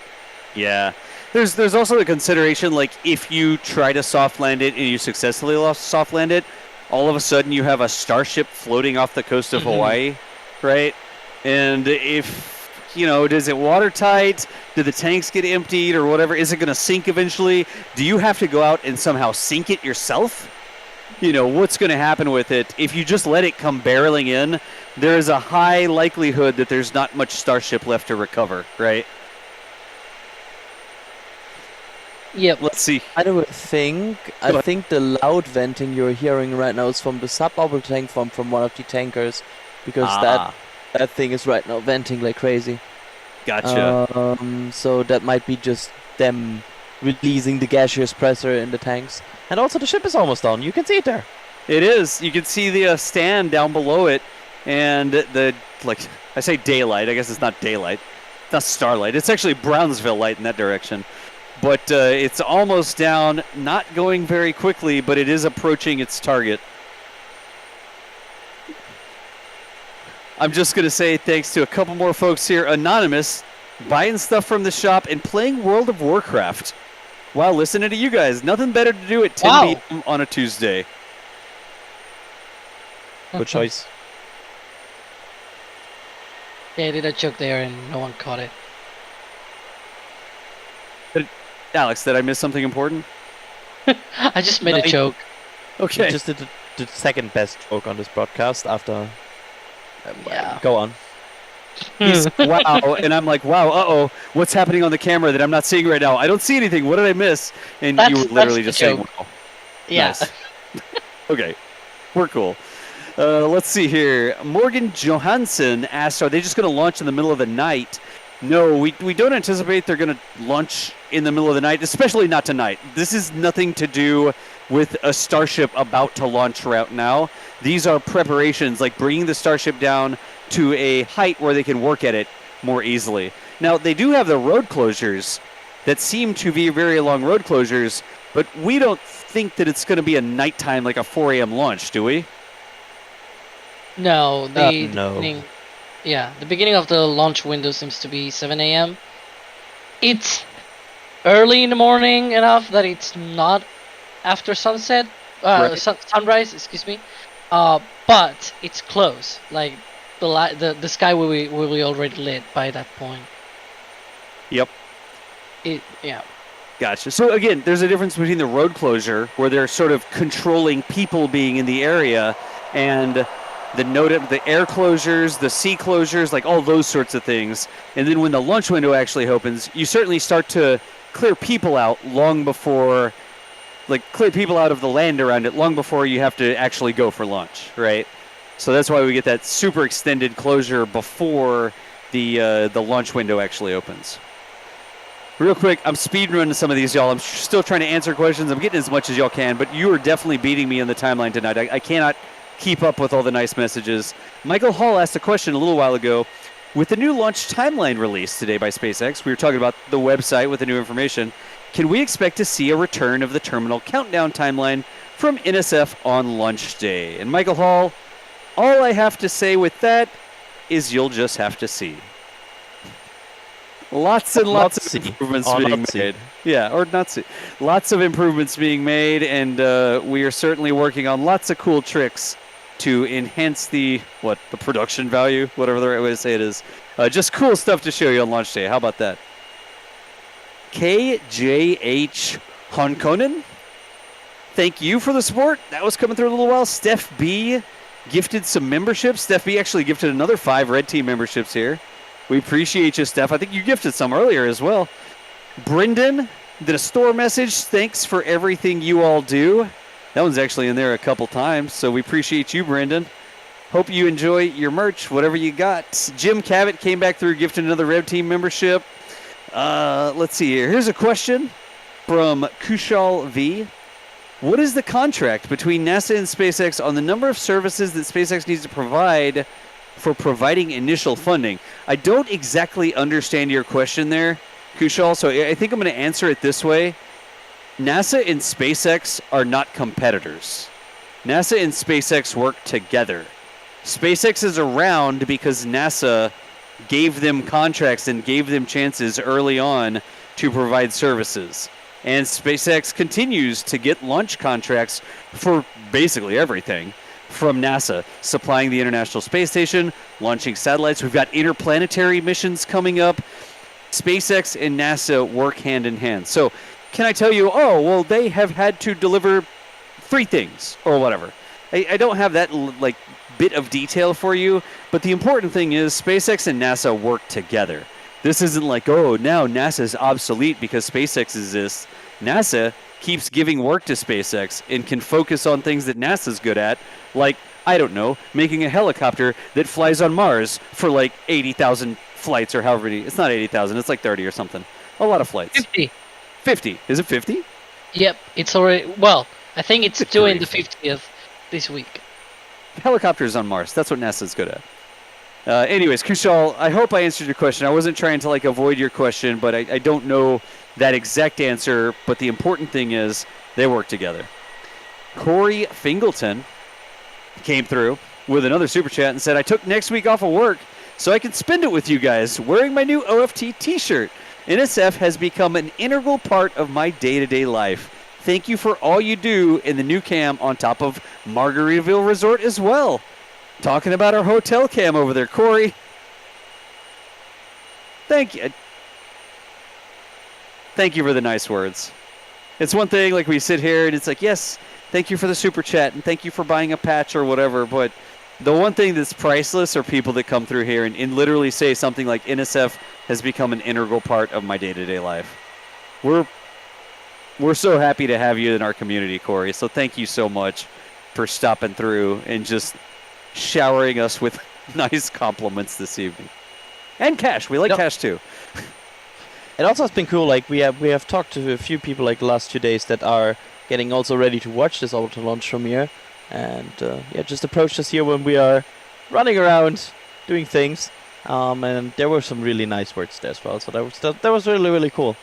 Yeah. There's also the consideration, like, if you try to soft land it and you successfully soft land it, all of a sudden you have a Starship floating off the coast of Hawaii, right? And if, does it watertight? Do the tanks get emptied or whatever? Is it going to sink eventually? Do you have to go out and somehow sink it yourself? What's going to happen with it? If you just let it come barreling in, there is a high likelihood that there's not much Starship left to recover, right? Yep. Let's see. I think the loud venting you're hearing right now is from the suborbital tank from one of the tankers, because that thing is right now venting like crazy. Gotcha. So that might be just them releasing the gaseous pressure in the tanks. And also the ship is almost done. You can see it there. It is. You can see the stand down below it, and I say daylight. I guess it's not daylight. It's not starlight. It's actually Brownsville light in that direction. But it's almost down, not going very quickly, but it is approaching its target. I'm just going to say thanks to a couple more folks here. Anonymous, buying stuff from the shop and playing World of Warcraft while listening to you guys. Nothing better to do at 10 p.m. on a Tuesday. Good choice. Yeah, I did a joke there and no one caught it. Alex, did I miss something important? I just made a joke. Okay. You just did the second best joke on this broadcast after... Yeah. Go on. He's wow, and I'm like, wow, uh-oh, what's happening on the camera that I'm not seeing right now? I don't see anything. What did I miss? And you were literally just saying, wow. Yeah. Nice. Okay, we're cool. Let's see here. Morgan Johansson asked, are they just going to launch in the middle of the night? No, we don't anticipate they're going to launch in the middle of the night, especially not tonight. This is nothing to do with a Starship about to launch right now. These are preparations, like bringing the Starship down to a height where they can work at it more easily. Now, they do have the road closures that seem to be very long road closures, but we don't think that it's going to be a nighttime, like a 4 a.m. launch, do we? No, no. The beginning of the launch window seems to be 7 a.m. It's early in the morning enough that it's not after sunset, Right. sunrise, excuse me. But it's close. Like the sky will be already lit by that point. Yep. Yeah. Gotcha. So again, there's a difference between the road closure, where they're sort of controlling people being in the area, and the air closures, the sea closures, like all those sorts of things. And then when the launch window actually opens, you certainly start to clear people out long before, clear people out of the land around it long before you have to actually go for launch, right? So that's why we get that super extended closure before the launch window actually opens. Real quick, I'm speedrunning some of these, y'all. I'm still trying to answer questions. I'm getting as much as y'all can, but you are definitely beating me in the timeline tonight. I cannot keep up with all the nice messages. Michael Hall asked a question a little while ago. With the new launch timeline released today by SpaceX, we were talking about the website with the new information. Can we expect to see a return of the terminal countdown timeline from NSF on launch day? And Michael Hall, all I have to say with that is you'll just have to see. Lots and lots of improvements being made. Yeah, or not see. Lots of improvements being made, and we are certainly working on lots of cool tricks to enhance the production value, whatever the right way to say it is. Just cool stuff to show you on launch day. How about that? KJH Honkonen, thank you for the support. That was coming through a little while. Steph B gifted some memberships. Steph B actually gifted another 5 Red Team memberships here. We appreciate you, Steph. I think you gifted some earlier as well. Brendan did a store message. Thanks for everything you all do. That one's actually in there a couple times, so we appreciate you, Brendan. Hope you enjoy your merch, whatever you got. Jim Cabot came back through, gifted another Rev Team membership. Let's see here. Here's a question from Kushal V. What is the contract between NASA and SpaceX on the number of services that SpaceX needs to provide for providing initial funding? I don't exactly understand your question there, Kushal, so I think I'm going to answer it this way. NASA and SpaceX are not competitors. NASA and SpaceX work together. SpaceX is around because NASA gave them contracts and gave them chances early on to provide services. And SpaceX continues to get launch contracts for basically everything from NASA, supplying the International Space Station, launching satellites. We've got interplanetary missions coming up. SpaceX and NASA work hand in hand. So can I tell you, oh, well, they have had to deliver 3 things or whatever. I don't have that bit of detail for you, but the important thing is SpaceX and NASA work together. This isn't like, oh, now NASA's obsolete because SpaceX exists. NASA keeps giving work to SpaceX and can focus on things that NASA's good at, like, I don't know, making a helicopter that flies on Mars for like 80,000 flights or however many. It's not 80,000, it's like 30 or something. A lot of flights. 50. 50. Is it 50? Yep, it's already. Well, I think it's doing the 50th this week. Helicopters on Mars. That's what NASA's good at. Anyways, Kushal, I hope I answered your question. I wasn't trying to avoid your question, but I don't know that exact answer. But the important thing is they work together. Corey Fingleton came through with another super chat and said, I took next week off of work so I can spend it with you guys wearing my new OFT t-shirt. NSF has become an integral part of my day-to-day life. Thank you for all you do in the new cam on top of Margaritaville Resort as well. Talking about our hotel cam over there, Corey. Thank you. Thank you for the nice words. It's one thing, we sit here and it's like, yes, thank you for the super chat and thank you for buying a patch or whatever, but the one thing that's priceless are people that come through here and literally say something like NSF has become an integral part of my day-to-day life. We're so happy to have you in our community, Corey, so thank you so much for stopping through and just showering us with nice compliments this evening. And cash. We like cash too. It also has been cool. We have talked to a few people the last 2 days that are getting also ready to watch this orbital launch from here, and just approached us here when we are running around doing things. And there were some really nice words there as well. So that was really, really cool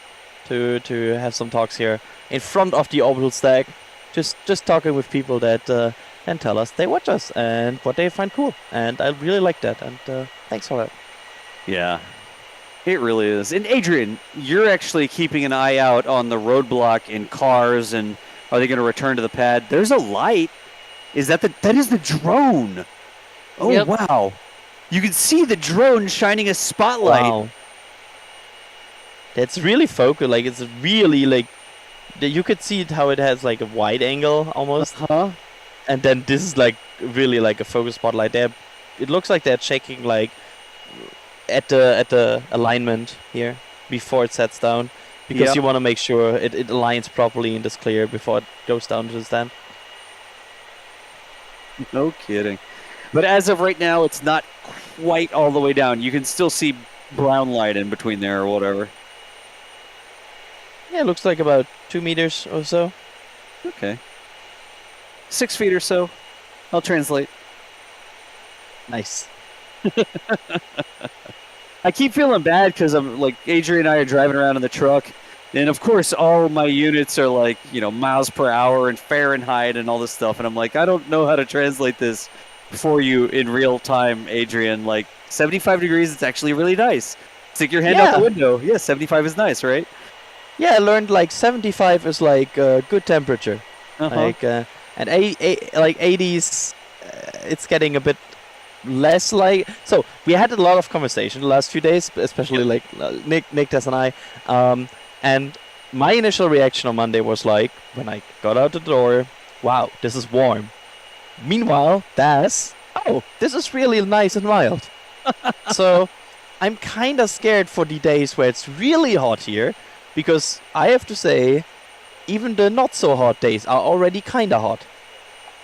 to have some talks here in front of the orbital stack, just talking with people that and tell us they watch us and what they find cool. And I really like that, and thanks for that. Yeah, it really is. And Adrian, you're actually keeping an eye out on the roadblock in cars, and are they going to return to the pad? There's a light. That is the drone? Oh, yep. Wow. You can see the drone shining a spotlight. Wow. That's really focused. It's really you could see how it has a wide angle almost. Uh-huh. And then this is really a focus spotlight there. It looks like they're checking at the alignment here before it sets down, because you want to make sure it aligns properly in this clear before it goes down to the stand. No kidding. But as of right now, it's not quite all the way down. You can still see brown light in between there or whatever. Yeah, it looks like about 2 meters or so. Okay. 6 feet or so. I'll translate. Nice. I keep feeling bad because I'm Adrian and I are driving around in the truck, and of course all my units are miles per hour and Fahrenheit and all this stuff, and I'm I don't know how to translate this for you in real time, Adrian. 75 degrees, it's actually really nice. Stick your hand out the window. Yeah, 75 is nice, right? Yeah, I learned 75 is good temperature. Uh-huh. And 80s, it's getting a bit less so we had a lot of conversation the last few days, especially Nick, Tess, and I, and my initial reaction on Monday was when I got out the door, wow, this is warm. Meanwhile, this is really nice and mild. So I'm kind of scared for the days where it's really hot here, because I have to say, even the not so hot days are already kind of hot.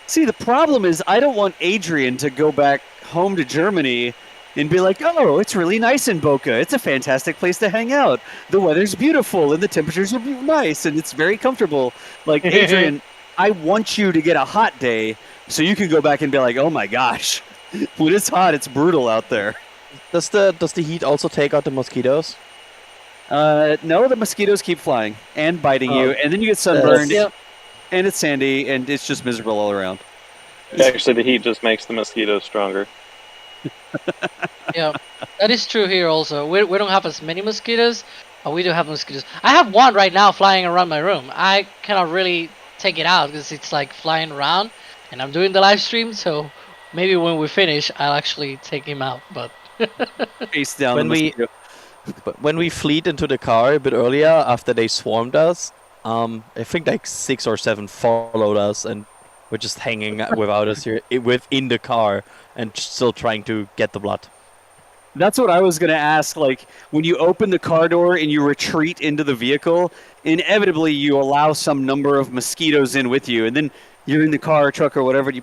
See, the problem is I don't want Adrian to go back home to Germany and be oh, it's really nice in Boca. It's a fantastic place to hang out. The weather's beautiful and the temperatures are nice and it's very comfortable. Adrian, I want you to get a hot day so you can go back and be oh my gosh, when it's hot, it's brutal out there. Does the heat also take out the mosquitoes? No, the mosquitoes keep flying and biting you, and then you get sunburned, and it's sandy, and it's just miserable all around. Actually, the heat just makes the mosquitoes stronger. Yeah, that is true here also. We don't have as many mosquitoes, Oh, we do have mosquitoes. I have one right now flying around my room. I cannot really take it out because it's like flying around, and I'm doing the live stream. So maybe when we finish, I'll actually take him out. But Face down When the we mosquito. But when we fleed into the car a bit earlier after they swarmed us, I think like 6 or 7 followed us and were just hanging out without us here within the car and still trying to get the blood. That's what I was going to ask. Like, when you open the car door and you retreat into the vehicle, inevitably you allow some number of mosquitoes in with you, and then you're in the car or truck or whatever, and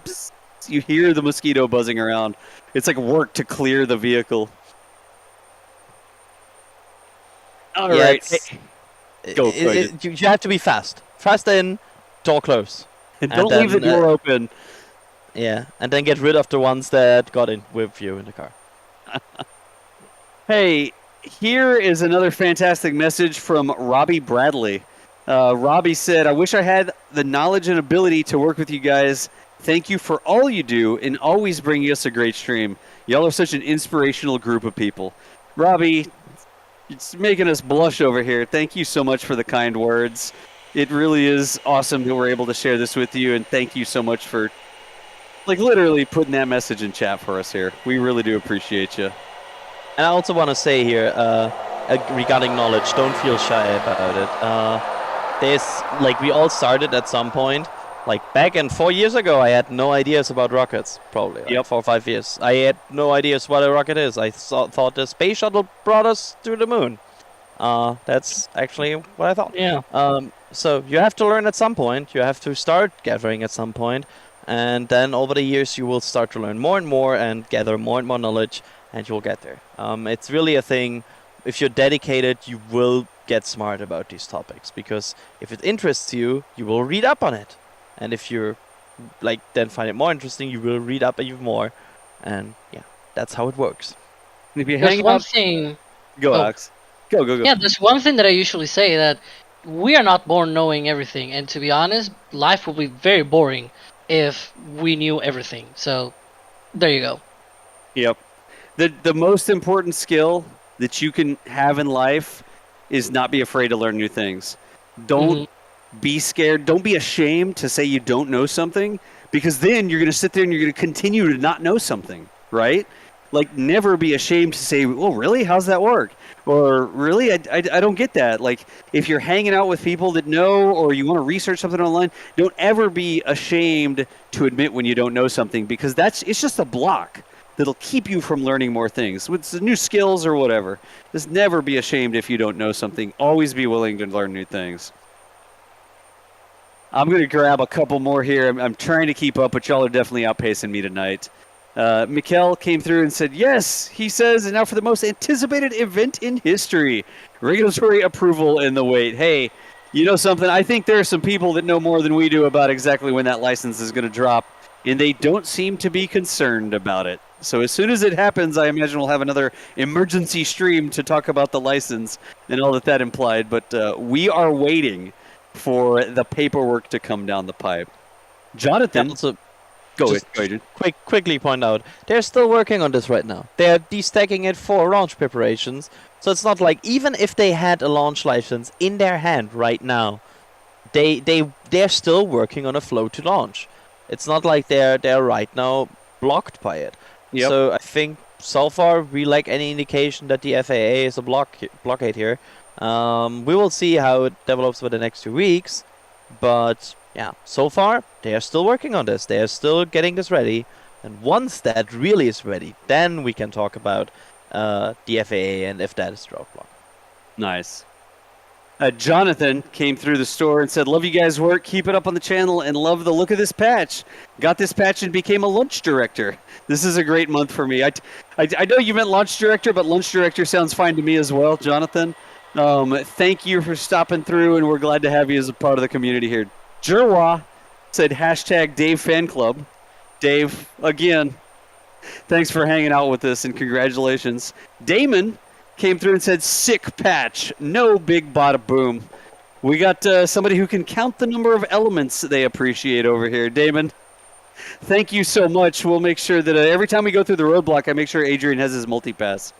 you hear the mosquito buzzing around. It's like work to clear the vehicle. All Yeah, right. it's- Go, you have to be fast. Fast in, door close. And and don't leave the then, door open. Yeah, and then get rid of the ones that got in with you in the car. Hey, here is another fantastic message from Robbie Bradley. Robbie said, I wish I had the knowledge and ability to work with you guys. Thank you for all you do and always bringing us a great stream. Y'all are such an inspirational group of people. Robbie, it's making us blush over here. Thank you so much for the kind words. It really is awesome that we're able to share this with you, and thank you so much for, like, literally putting that message in chat for us here. We really do appreciate you. And I also want to say here, regarding knowledge, don't feel shy about it. We all started at some point. Like, back in 4 years ago, I had no ideas about rockets, probably. Like 4 or 5 years. I had no ideas what a rocket is. I thought the space shuttle brought us to the moon. That's actually what I thought. yeah, So you have to learn at some point. You have to start gathering at some point. And then over the years, you will start to learn more and more and gather more and more knowledge, and you'll get there. It's really a thing. If you're dedicated, you will get smart about these topics, because if it interests you, you will read up on it. And if you're then find it more interesting, you will read up even more. And yeah, that's how it works. And if you there's hang one out, thing. go, Oh. Alex. Go. Yeah, there's one thing that I usually say, that we are not born knowing everything, and to be honest, life would be very boring if we knew everything. So there you go. Yep. The most important skill that you can have in life is not be afraid to learn new things. Don't be scared. Don't be ashamed to say you don't know something, because then you're going to sit there and you're going to continue to not know something, right? Like, never be ashamed to say, oh, really? How's that work? Or, really? I don't get that. Like, if you're hanging out with people that know, or you want to research something online, don't ever be ashamed to admit when you don't know something, because it's just a block that'll keep you from learning more things with the new skills or whatever. Just never be ashamed if you don't know something. Always be willing to learn new things. I'm going to grab a couple more here. I'm trying to keep up, but y'all are definitely outpacing me tonight. Mikkel came through and said, yes, he says, and now for the most anticipated event in history. Regulatory approval in the wait. Hey, you know something? I think there are some people that know more than we do about exactly when that license is going to drop, and they don't seem to be concerned about it. So as soon as it happens, I imagine we'll have another emergency stream to talk about the license and all that implied. But we are waiting for the paperwork to come down the pipe. Jonathan, Also, go just ahead. quickly point out, they're still working on this right now. They're destacking it for launch preparations. So it's not like, even if they had a launch license in their hand right now, they're still working on a flow to launch. It's not like they're right now blocked by it. Yep. So I think so far we lack any indication that the FAA is a blockade here. We will see how it develops for the next 2 weeks, but yeah, so far they are still working on this. They are still getting this ready, and once that really is ready, then we can talk about the FAA and if that is roadblock. Nice. Jonathan came through the store and said, love you guys' work, keep it up on the channel, and love the look of this patch. Got this patch and became a launch director. This is a great month for me. I know you meant launch director, but launch director sounds fine to me as well, Jonathan. Thank you for stopping through, and we're glad to have you as a part of the community here. Jerwa said hashtag Dave Fan Club. Dave, again, thanks for hanging out with us, and congratulations. Damon came through and said, sick patch, no big bada boom. We got somebody who can count the number of elements they appreciate over here. Damon, thank you so much. We'll make sure that every time we go through the roadblock, I make sure Adrian has his multi-pass.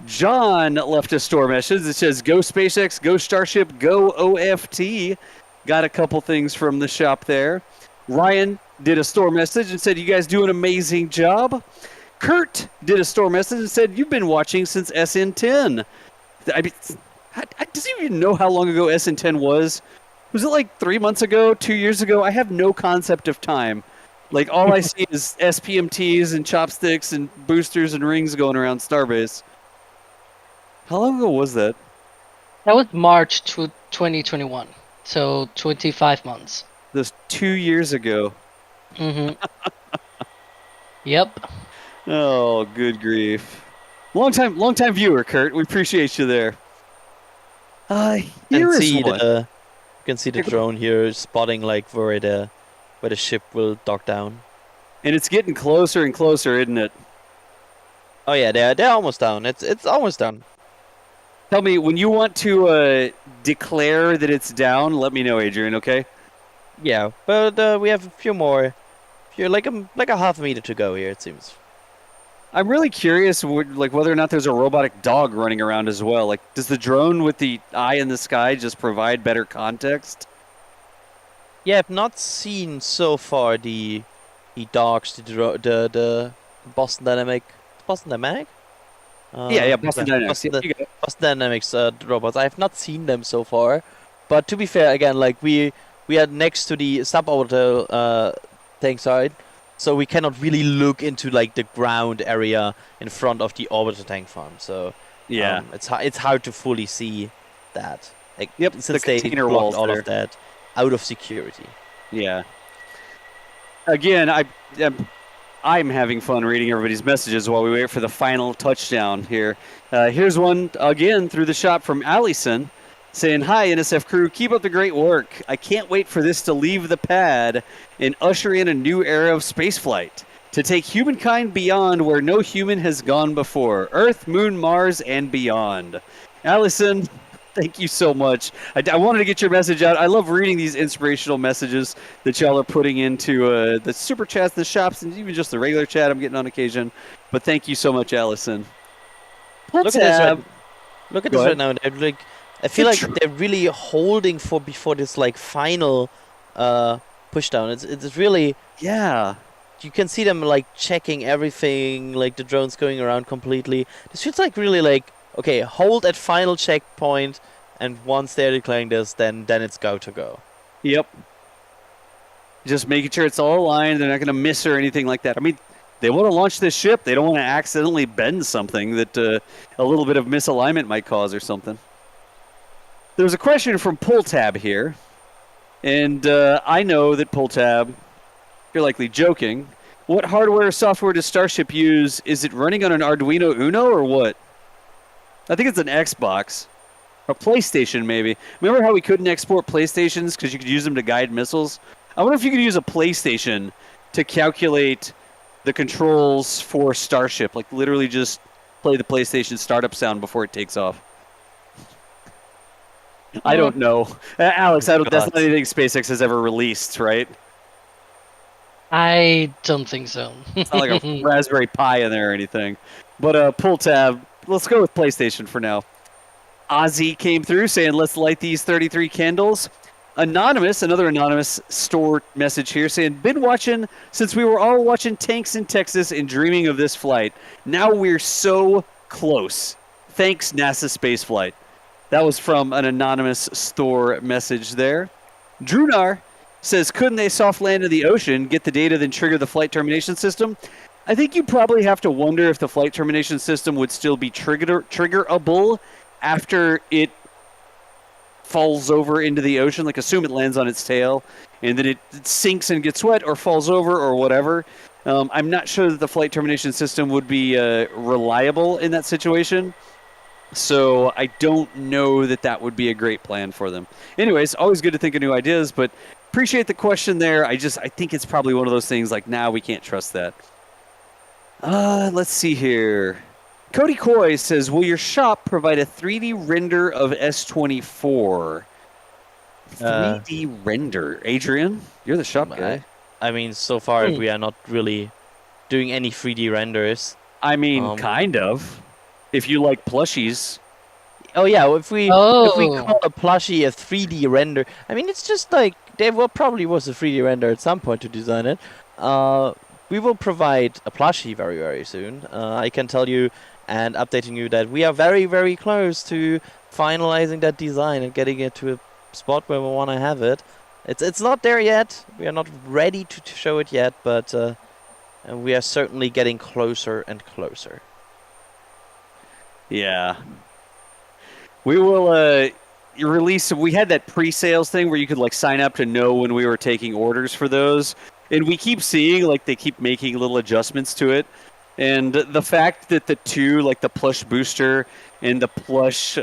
John left a store message that says, "Go SpaceX, go Starship, go OFT." Got a couple things from the shop there. Ryan did a store message and said, "You guys do an amazing job." Kurt did a store message and said, "You've been watching since SN10." I mean, does he even know how long ago SN10 was? Was it like 3 months ago, 2 years ago? I have no concept of time. Like, all I see is SPMTs and chopsticks and boosters and rings going around Starbase. How long ago was that? That was March 2021. So 25 months. That was 2 years ago. Mm-hmm. Yep. Oh, good grief. Long time viewer, Kurt. We appreciate you there. Here is one. You can see the drone here spotting like where the ship will dock down. And it's getting closer and closer, isn't it? Oh yeah, they're almost down. It's almost done. Tell me, when you want to declare that it's down, let me know, Adrian, okay? Yeah, but we have a few more. Like a half a meter to go here, it seems. I'm really curious, whether or not there's a robotic dog running around as well. Like, does the drone with the eye in the sky just provide better context? Yeah, I've not seen so far the dogs, the Boston Dynamic. Boston Dynamic? Boston Dynamics. Boston Dynamics robots. I have not seen them so far, but to be fair, again, like we are next to the suborbital tank side, so we cannot really look into like the ground area in front of the orbital tank farm. So yeah, it's hard to fully see that. Like, since the they container blocked walls all there. of that out of security. Yeah. Again, I'm having fun reading everybody's messages while we wait for the final touchdown here. Here's one, again, through the shop from Allison, saying, "Hi, NSF crew. Keep up the great work. I can't wait for this to leave the pad and usher in a new era of spaceflight, to take humankind beyond where no human has gone before. Earth, Moon, Mars, and beyond." Allison, thank you so much. I wanted to get your message out. I love reading these inspirational messages that y'all are putting into the super chats, the shops, and even just the regular chat I'm getting on occasion. But thank you so much, Allison. Look at this right now. They're like, I feel like they're really holding before this like final push down. It's really, yeah. You can see them like checking everything, like the drone's going around completely. This feels like really like, okay, hold at final checkpoint, and once they're declaring this, then it's go to go. Yep. Just making sure it's all aligned. They're not going to miss or anything like that. I mean, they want to launch this ship. They don't want to accidentally bend something that a little bit of misalignment might cause or something. There's a question from PullTab here, and I know that PullTab, you're likely joking. What hardware or software does Starship use? Is it running on an Arduino Uno or what? I think it's an Xbox. Or PlayStation, maybe. Remember how we couldn't export PlayStations because you could use them to guide missiles? I wonder if you could use a PlayStation to calculate the controls for Starship. Like, literally just play the PlayStation startup sound before it takes off. I don't know. Alex, that's not anything SpaceX has ever released, right? I don't think so. It's not like a Raspberry Pi in there or anything. But pull tab. Let's go with PlayStation for now. Ozzy came through saying, "Let's light these 33 candles." Anonymous, another anonymous store message here saying, "Been watching since we were all watching tanks in Texas and dreaming of this flight. Now we're so close. Thanks, NASASpaceflight." That was from an anonymous store message there. Drunar says, "Couldn't they soft land in the ocean, get the data, then trigger the flight termination system?" I think you probably have to wonder if the flight termination system would still be triggerable after it falls over into the ocean. Like, assume it lands on its tail, and then it sinks and gets wet or falls over or whatever. I'm not sure that the flight termination system would be reliable in that situation. So I don't know that that would be a great plan for them. Anyways, always good to think of new ideas, but appreciate the question there. I think it's probably one of those things like, nah, we can't trust that. Let's see here. Cody Coy says, "Will your shop provide a 3D render of S24? 3D render. Adrian, you're the shop guy. I mean, so far we are not really doing any 3D renders. I mean, kind of. If you like plushies, Oh yeah, if we Oh. call a plushie a 3D render, I mean it's just like there probably was a 3D render at some point to design it. We will provide a plushie very very soon. I can tell you and updating you that we are very very close to finalizing that design and getting it to a spot where we want to have it. It's not there yet. We are not ready to show it yet, but and we are certainly getting closer and closer. yeah. We will release. We had that pre-sales thing where you could like sign up to know when we were taking orders for those, and we keep seeing like they keep making little adjustments to it. And the fact that the two, like the plush booster and the plush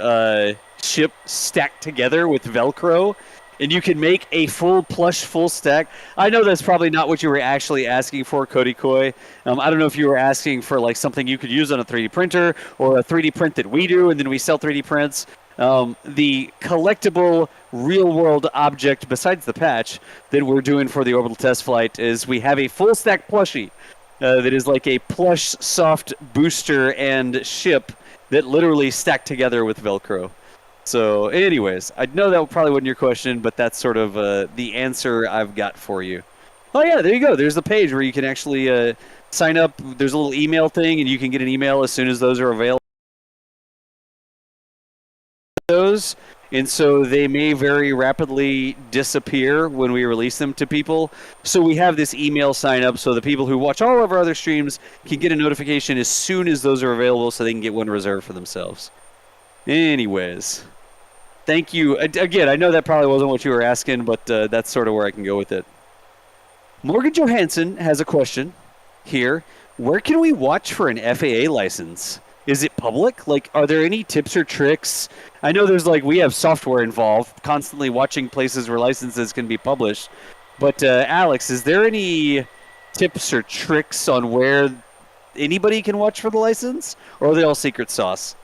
ship, stack together with Velcro, and you can make a full plush full stack. I know that's probably not what you were actually asking for, Cody Coy. I don't know if you were asking for like something you could use on a 3D printer or a 3D print that we do and then we sell 3D prints. The collectible real-world object besides the patch that we're doing for the orbital test flight is we have a full stack plushie that is like a plush soft booster and ship that literally stack together with Velcro. So, anyways, I know that probably wasn't your question, but that's sort of the answer I've got for you. Oh, yeah, there you go. There's the page where you can actually sign up. There's a little email thing, and you can get an email as soon as those are available. And so they may very rapidly disappear when we release them to people. So we have this email sign up so the people who watch all of our other streams can get a notification as soon as those are available so they can get one reserved for themselves. Anyways. Thank you. Again, I know that probably wasn't what you were asking, but that's sort of where I can go with it. Morgan Johansson has a question here. Where can we watch for an FAA license? Is it public? Like, are there any tips or tricks? I know there's like, we have software involved, constantly watching places where licenses can be published. But Alex, is there any tips or tricks on where anybody can watch for the license? Or are they all secret sauce?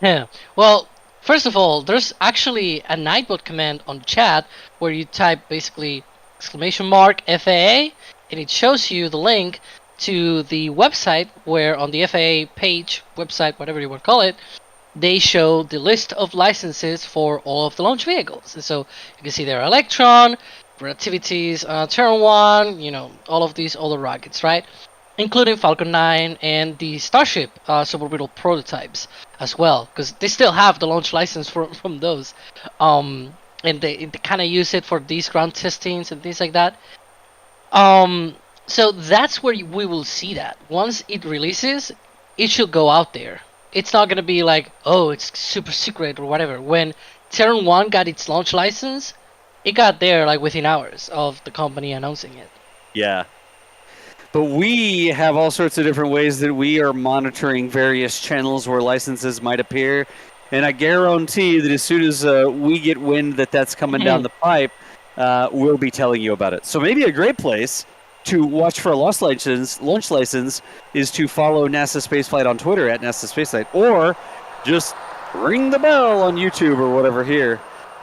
Yeah. Well, first of all, there's actually a Nightbot command on chat where you type basically !FAA and it shows you the link to the website where on the FAA page, website, whatever you want to call it, they show the list of licenses for all of the launch vehicles. And so you can see there Electron, Relativities, Terran 1, you know, all of these other rockets, right? Including Falcon 9 and the Starship suborbital prototypes as well, because they still have the launch license from those. And they kind of use it for these ground testings and things like that. So that's where we will see that. Once it releases, it should go out there. It's not going to be like, oh, it's super secret or whatever. When Terran 1 got its launch license, it got there like within hours of the company announcing it. Yeah. But we have all sorts of different ways that we are monitoring various channels where licenses might appear. And I guarantee that as soon as we get wind that that's coming down the pipe, we'll be telling you about it. So maybe a great place to watch for a launch license is to follow NASASpaceflight on Twitter at NASASpaceflight, or just ring the bell on YouTube or whatever here.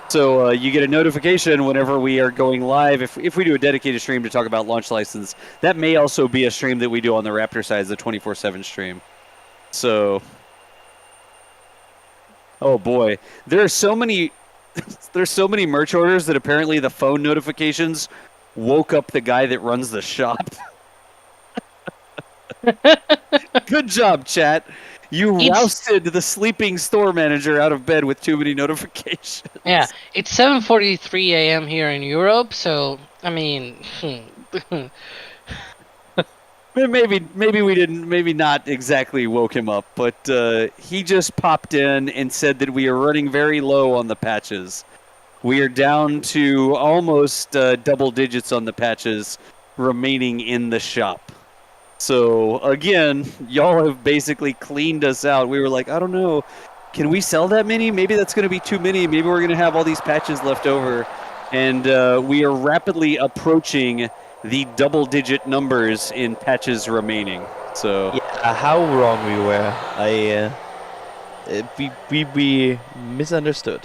So you get a notification whenever we are going live. If we do a dedicated stream to talk about launch license, that may also be a stream that we do on the Raptor side, the 24/7 stream. So, oh boy, there's so many merch orders that apparently the phone notifications woke up the guy that runs the shop. Good job, chat. You rousted the sleeping store manager out of bed with too many notifications. Yeah, it's 7:43 a.m. here in Europe, so I mean, maybe we didn't, maybe not exactly woke him up, but he just popped in and said that we are running very low on the patches. We are down to almost double digits on the patches remaining in the shop. So, again, y'all have basically cleaned us out. We were like, I don't know, can we sell that many? Maybe that's going to be too many. Maybe we're going to have all these patches left over. And we are rapidly approaching the double-digit numbers in patches remaining. So, yeah, how wrong we were. We misunderstood.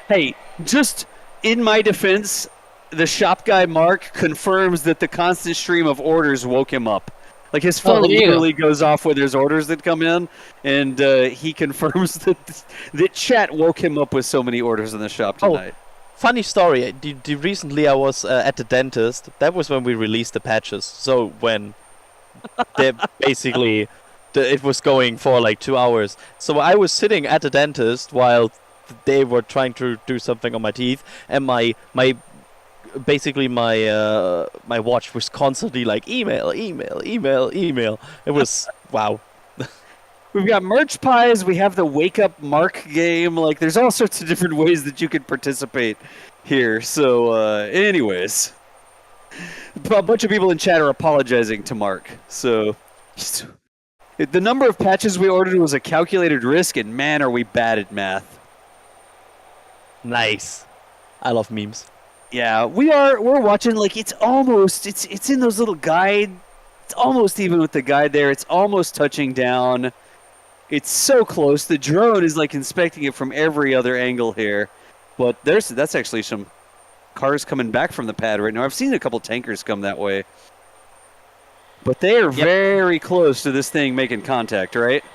Hey, just in my defense, the shop guy Mark confirms that the constant stream of orders woke him up. Like his Oh, phone there you go. literally goes off when there's orders that come in, and he confirms that chat woke him up with so many orders in the shop Oh. tonight. Funny story. Recently, I was at the dentist. That was when we released the patches. So when they basically it was going for like 2 hours. So I was sitting at the dentist while they were trying to do something on my teeth, and my watch was constantly like email. It was wow. We've got merch pies. We have the wake up Mark game. Like, there's all sorts of different ways that you could participate here. So, anyways, a bunch of people in chat are apologizing to Mark. So, the number of patches we ordered was a calculated risk, and man, are we bad at math. Nice. I love memes. Yeah, we're watching, like, it's in those little guide. It's almost even with the guide there. It's almost touching down. It's so close. The drone is like inspecting it from every other angle here. But that's actually some cars coming back from the pad right now. I've seen a couple tankers come that way. But they are very close to this thing making contact, right?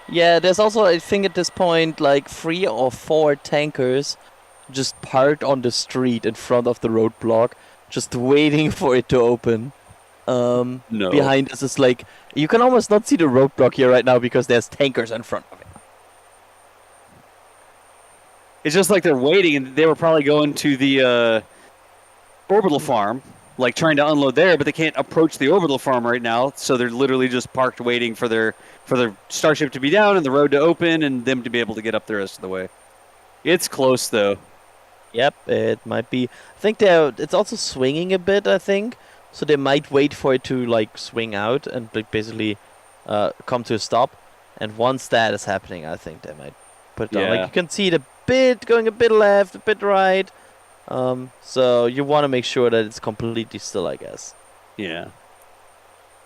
Yeah, there's also, I think at this point, like 3 or 4 tankers just parked on the street in front of the roadblock, just waiting for it to open. No. Behind us is like, you can almost not see the roadblock here right now because there's tankers in front of it. It's just like they're waiting, and they were probably going to the orbital farm, like trying to unload there, but they can't approach the orbital farm right now, so they're literally just parked waiting for their Starship to be down and the road to open and them to be able to get up the rest of the way. It's close, though. Yep, it might be. I think it's also swinging a bit, I think. So they might wait for it to like swing out and basically come to a stop. And once that is happening, I think they might put it down. Like you can see the bit going a bit left, a bit right. So you want to make sure that it's completely still, I guess. Yeah.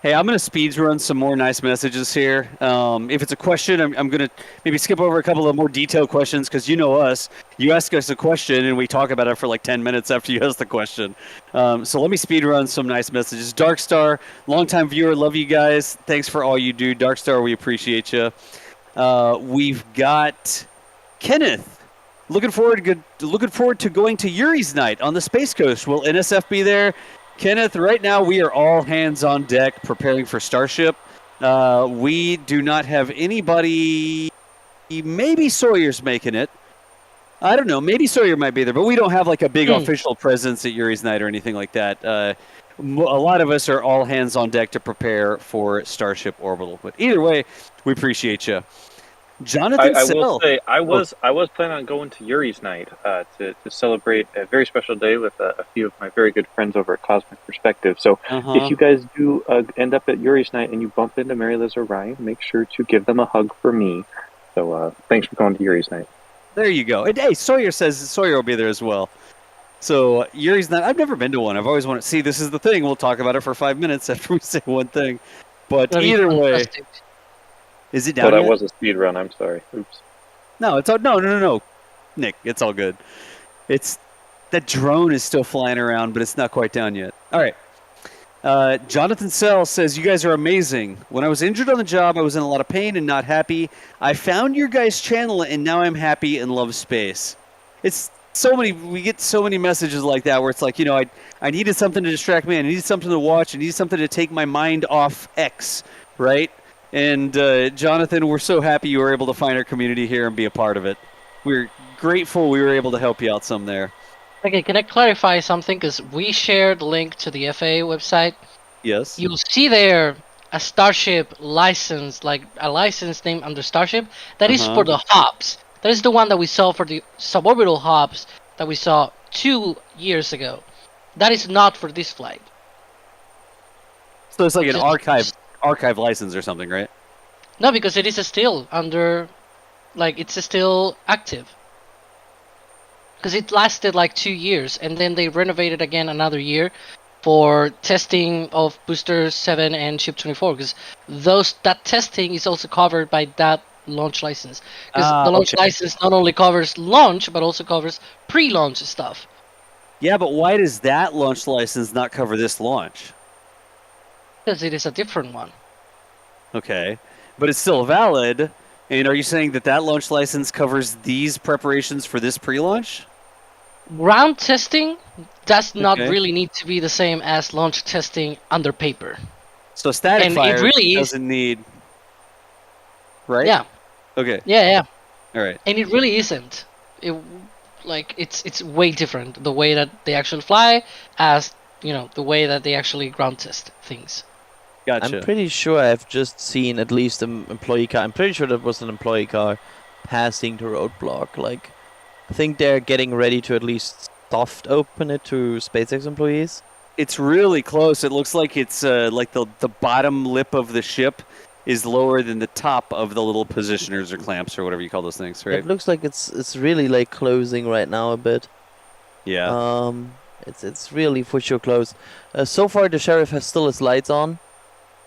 Hey, I'm going to speed run some more nice messages here. If it's a question, I'm going to maybe skip over a couple of more detailed questions because you know us. You ask us a question and we talk about it for like 10 minutes after you ask the question. So let me speed run some nice messages. Darkstar, longtime viewer, love you guys. Thanks for all you do. Darkstar, we appreciate you. We've got Kenneth. Looking forward to going to Yuri's night on the Space Coast. Will NSF be there? Kenneth, right now we are all hands on deck preparing for Starship. We do not have anybody. Maybe Sawyer's making it. I don't know. Maybe Sawyer might be there, but we don't have like a big official presence at Yuri's night or anything like that. A lot of us are all hands on deck to prepare for Starship Orbital. But either way, we appreciate you. Jonathan I Sell. will say I was planning on going to Yuri's night to celebrate a very special day with a few of my very good friends over at Cosmic Perspective. So if you guys do end up at Yuri's night and you bump into Mary Liz or Ryan, make sure to give them a hug for me. So thanks for going to Yuri's night. There you go. And hey, Sawyer says Sawyer will be there as well. So Yuri's night. I've never been to one. I've always wanted to see. This is the thing. We'll talk about it for 5 minutes after we say one thing. But either way. Is it down Oh, that yet? was a speed run. I'm sorry. Oops. No, it's all, no. Nick, it's all good. That drone is still flying around, but it's not quite down yet. All right. Jonathan Sell says, you guys are amazing. When I was injured on the job, I was in a lot of pain and not happy. I found your guys' channel, and now I'm happy and love space. It's so many. We get so many messages like that where it's like, I needed something to distract me. I needed something to watch. I needed something to take my mind off X, right? And Jonathan, we're so happy you were able to find our community here and be a part of it. We're grateful we were able to help you out some there. Okay, can I clarify something? Because we shared the link to the FAA website. Yes. You'll see there a Starship license, like a license name under Starship. That is for the hops. That is the one that we saw for the suborbital hops that we saw 2 years ago. That is not for this flight. So it's like an archive license or something, right? No, because it is still under, like, it's still active. Because it lasted like 2 years, and then they renovated again another year for testing of Booster 7 and Ship 24. Because that testing is also covered by that launch license. Because the launch license not only covers launch, but also covers pre-launch stuff. Yeah, but why does that launch license not cover this launch? Because it is a different one. Okay, but it's still valid. And are you saying that that launch license covers these preparations for this pre-launch? Ground testing does not Okay. really need to be the same as launch testing under paper. So static And it fire really is- doesn't need, right? Yeah, Okay. yeah. All right. And it really isn't. It's way different the way that they actually fly as the way that they actually ground test things. Gotcha. I'm pretty sure I've just seen at least an employee car. I'm pretty sure that was an employee car passing the roadblock. Like, I think they're getting ready to at least soft open it to SpaceX employees. It's really close. It looks like it's like the bottom lip of the ship is lower than the top of the little positioners or clamps or whatever you call those things, right? It looks like it's really like closing right now a bit. Yeah. It's really for sure close. So far the sheriff has still his lights on.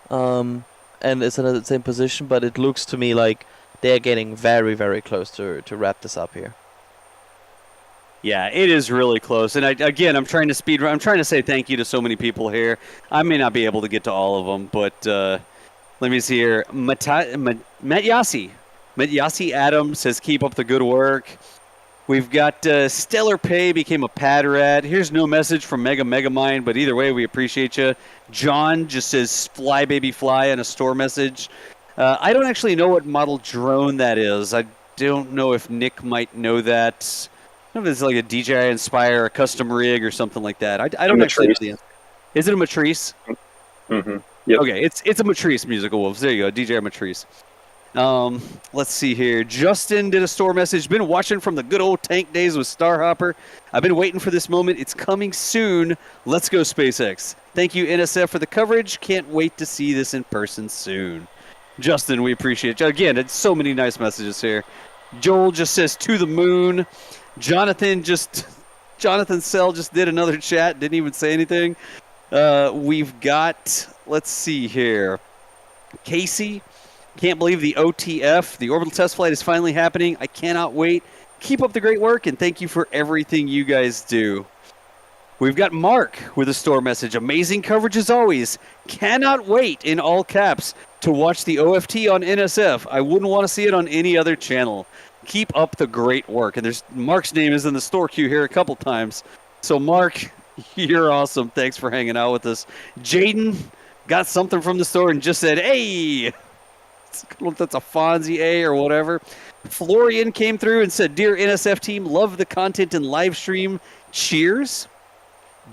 And it's in the same position, but it looks to me like they're getting very, very close to wrap this up here. Yeah, it is really close. And I'm trying to speed run. I'm trying to say thank you to so many people here. I may not be able to get to all of them, but let me see here. Matt Yassi Adams says, keep up the good work. We've got Stellar Pay became a pad rat. Here's no message from Megamind, but either way, we appreciate you. John just says, fly, baby, fly, in a store message. I don't actually know what model drone that is. I don't know if Nick might know that. I don't know if it's like a DJI Inspire, a custom rig, or something like that. I don't actually know the answer. Is it a Matrice? Mm-hmm. Yep. Okay, it's a Matrice, Musical Wolves. There you go, DJI Matrice. Let's see here. Justin did a store message. Been watching from the good old tank days with Starhopper. I've been waiting for this moment. It's coming soon. Let's go, SpaceX. Thank you, NSF, for the coverage. Can't wait to see this in person soon. Justin, we appreciate you. Again, it's so many nice messages here. Joel just says, to the moon. Jonathan Sell just did another chat. Didn't even say anything. We've got, let's see here. Casey. Can't believe the OTF, the orbital test flight, is finally happening. I cannot wait. Keep up the great work, and thank you for everything you guys do. We've got Mark with a store message. Amazing coverage as always. Cannot wait, in all caps, to watch the OFT on NSF. I wouldn't want to see it on any other channel. Keep up the great work. And Mark's name is in the store queue here a couple times. So, Mark, you're awesome. Thanks for hanging out with us. Jaden got something from the store and just said, hey! That's a Fonzie A or whatever. Florian came through and said, dear NSF team, love the content and live stream. Cheers.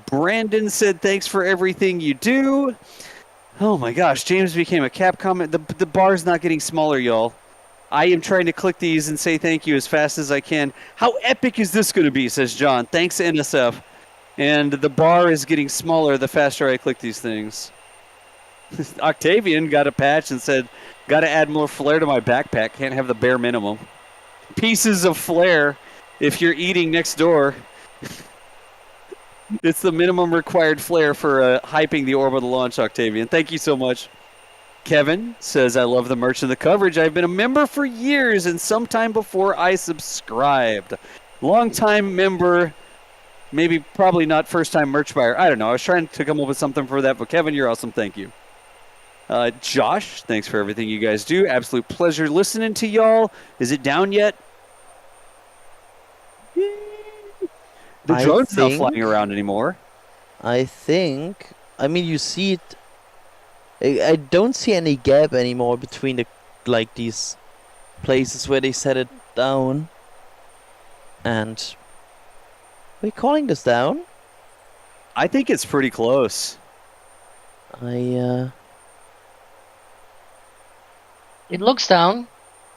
Brandon said, thanks for everything you do. Oh my gosh, James became a Capcom. The bar's not getting smaller, y'all. I am trying to click these and say thank you as fast as I can. How epic is this going to be, says John. Thanks, NSF. And the bar is getting smaller the faster I click these things. Octavian got a patch and said, got to add more flair to my backpack. Can't have the bare minimum. Pieces of flair if you're eating next door. It's the minimum required flair for hyping the orbital launch, Octavian. Thank you so much. Kevin says, I love the merch and the coverage. I've been a member for years and sometime before I subscribed. Long-time member, maybe probably not first-time merch buyer. I don't know. I was trying to come up with something for that, but Kevin, you're awesome. Thank you. Josh, thanks for everything you guys do. Absolute pleasure listening to y'all. Is it down yet? The drone's not flying around anymore. I mean, you see it. I don't see any gap anymore between these places where they set it down. And are we calling this down? I think it's pretty close. It looks down.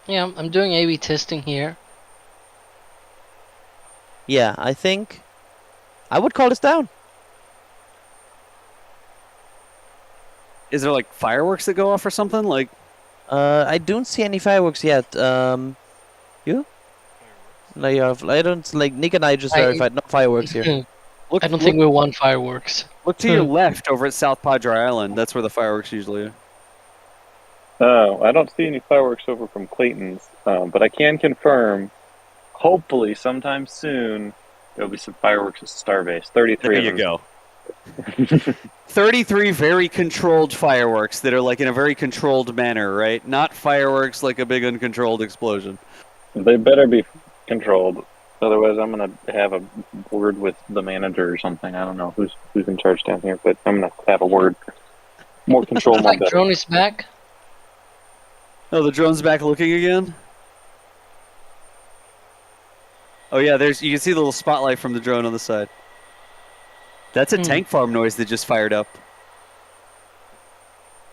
Yeah, I'm doing A/B testing here. Yeah, I think I would call this down. Is there like fireworks that go off or something? Like, I don't see any fireworks yet. You? No, you have. I don't like. Nick and I just verified no fireworks here. I don't think we want fireworks. Look to your left over at South Padre Island. That's where the fireworks usually are. I don't see any fireworks over from Clayton's, but I can confirm, hopefully sometime soon, there'll be some fireworks at Starbase. 33 There of you them. go. 33 very controlled fireworks that are like in a very controlled manner, right? Not fireworks like a big uncontrolled explosion. They better be controlled. Otherwise, I'm going to have a word with the manager or something. I don't know who's in charge down here, but I'm going to have a word. More control, more Like better. drone is back. Oh, the drone's back looking again? Oh yeah, you can see the little spotlight from the drone on the side. That's a tank farm noise that just fired up.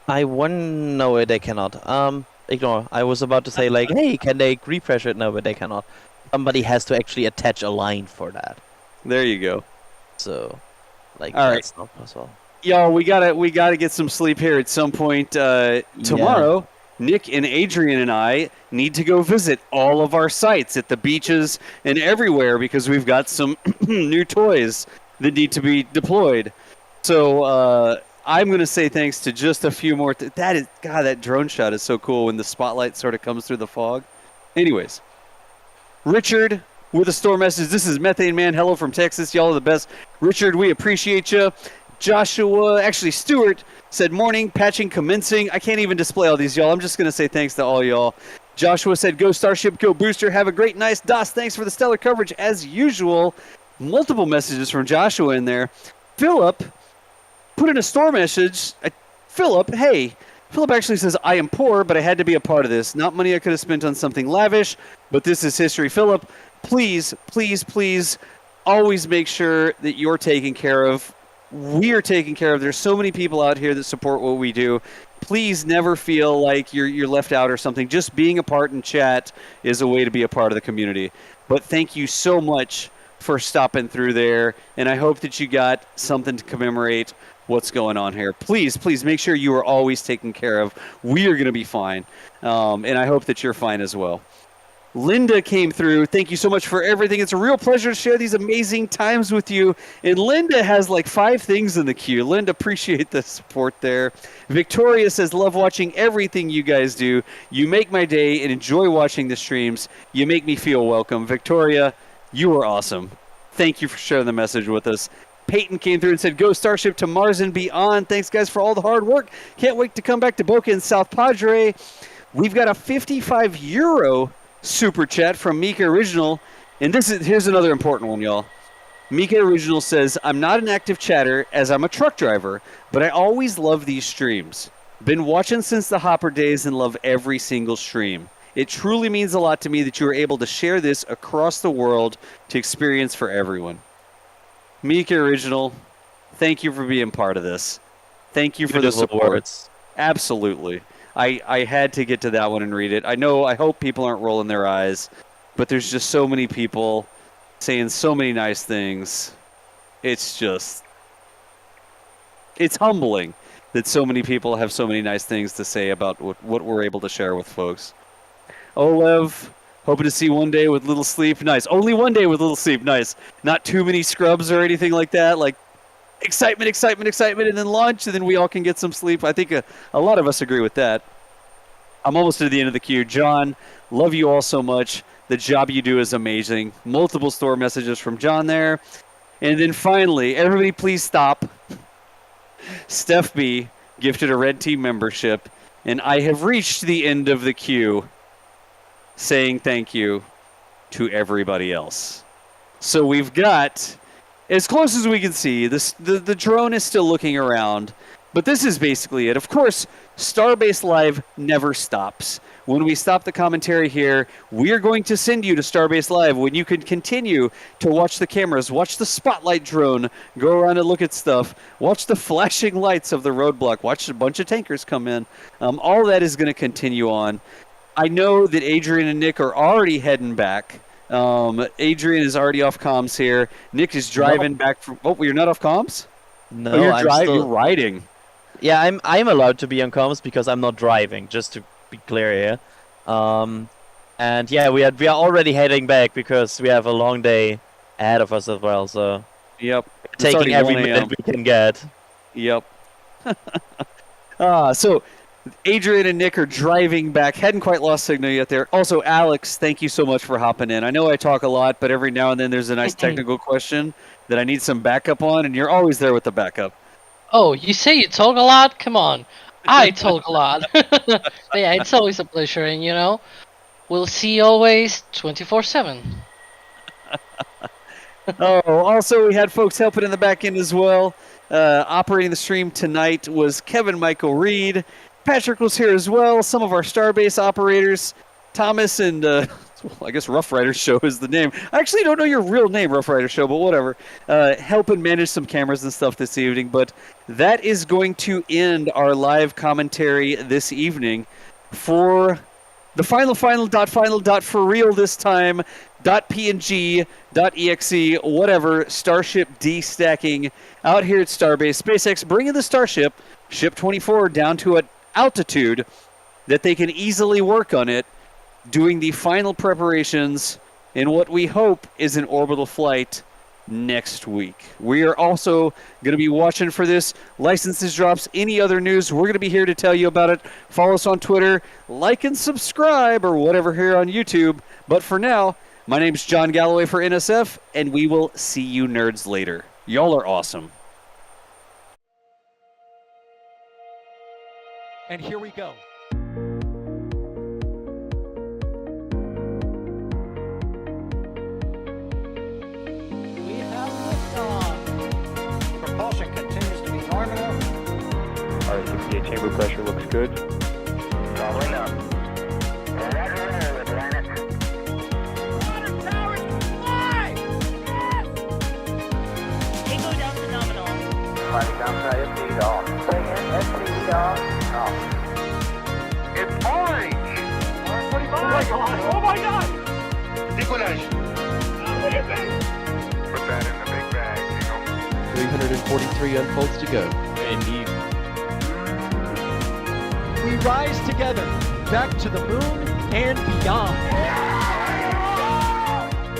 No, they cannot. Ignore. I was about to say like, hey, can they repressure it? No, but they cannot. Somebody has to actually attach a line for that. There you go. So, like, all that's not possible. Y'all, we gotta get some sleep here at some point tomorrow. Nick and Adrian and I need to go visit all of our sites at the beaches and everywhere because we've got some new toys that need to be deployed. So I'm going to say thanks to just a few more. That drone shot is so cool when the spotlight sort of comes through the fog. Anyways, Richard with a store message. This is Methane Man. Hello from Texas. Y'all are the best. Richard, we appreciate you. Stuart said morning, patching commencing. I can't even display all these, y'all. I'm just going to say thanks to all y'all. Joshua said, go Starship, go Booster. Have a great, nice DOS. Thanks for the stellar coverage as usual. Multiple messages from Joshua in there. Philip put in a store message. Philip actually says, I am poor, but I had to be a part of this. Not money I could have spent on something lavish, but this is history. Philip, please, please, please always make sure that you're taken care of. We are taken care of. There's so many people out here that support what we do. Please never feel like you're left out or something. Just being a part in chat is a way to be a part of the community. But thank you so much for stopping through there, and I hope that you got something to commemorate what's going on here. Please, please make sure you are always taken care of. We are going to be fine, and I hope that you're fine as well. Linda came through. Thank you so much for everything. It's a real pleasure to share these amazing times with you. And Linda has like 5 things in the queue. Linda, appreciate the support there. Victoria says, love watching everything you guys do. You make my day and enjoy watching the streams. You make me feel welcome. Victoria, you are awesome. Thank you for sharing the message with us. Peyton came through and said, go Starship to Mars and beyond. Thanks, guys, for all the hard work. Can't wait to come back to Boca and South Padre. We've got a €55 super chat from Mika Original. And here's another important one, y'all. Mika Original says, I'm not an active chatter as I'm a truck driver, but I always love these streams. Been watching since the Hopper days and love every single stream. It truly means a lot to me that you are able to share this across the world to experience for everyone. Mika Original, thank you for being part of this. Thank you for the support. Words. Absolutely. I had to get to that one and read it. I hope people aren't rolling their eyes, but there's just so many people saying so many nice things. It's humbling that so many people have so many nice things to say about what we're able to share with folks. Olev, hoping to see one day with little sleep. Nice. Only one day with little sleep. Nice. Not too many scrubs or anything like that. Like excitement, excitement, excitement, and then launch, and then we all can get some sleep. I think a lot of us agree with that. I'm almost to the end of the queue. John, love you all so much. The job you do is amazing. Multiple store messages from John there. And then finally, everybody please stop. Steph B gifted a Red Team membership, and I have reached the end of the queue saying thank you to everybody else. So we've got, as close as we can see, the drone is still looking around, but this is basically it. Of course, Starbase Live never stops. When we stop the commentary here, we are going to send you to Starbase Live when you can continue to watch the cameras, watch the spotlight drone, go around and look at stuff, watch the flashing lights of the roadblock, watch a bunch of tankers come in. All that is going to continue on. I know that Adrian and Nick are already heading back. Adrian is already off comms here. Nick is driving back from... Oh, you're not off comms? No, you're you're riding. Yeah, I'm allowed to be on comms because I'm not driving, just to be clear here. And yeah, we are already heading back because we have a long day ahead of us as well, so... Yep. Taking every minute we can get. Yep. So... Adrian and Nick are driving back. Hadn't quite lost signal yet there. Also, Alex, thank you so much for hopping in. I know I talk a lot, but every now and then there's a nice technical question that I need some backup on, and you're always there with the backup. Oh, you say you talk a lot? Come on. I talk a lot. But yeah, it's always a pleasure, and you know, we'll see you always 24/7. Oh, also we had folks helping in the back end as well. Operating the stream tonight was Kevin Michael Reed. Patrick was here as well. Some of our Starbase operators, Thomas and I guess Rough Rider Show is the name. I actually don't know your real name, Rough Rider Show, but whatever. Helping manage some cameras and stuff this evening. But that is going to end our live commentary this evening for the final for real this time, .png, .exe, whatever, Starship D-stacking out here at Starbase. SpaceX bringing the Starship, Ship 24, down to an altitude that they can easily work on it, doing the final preparations in what we hope is an orbital flight next week. We are also going to be watching for this. Licenses drops, any other news, we're going to be here to tell you about it. Follow us on Twitter, like and subscribe, or whatever here on YouTube. But for now, my name's John Galloway for NSF, and we will see you nerds later. Y'all are awesome. And here we go. We have liftoff. Propulsion continues to be nominal. RS-68 chamber pressure looks good. Doubling up. Regulator with planet. Tango down to nominal. Flight downside speed off. Bring in SPD off. It's orange! Oh my god! Oh my god! Decollage. Put that in the big bag, 343 unfolds to go. Indeed. We rise together, back to the moon and beyond.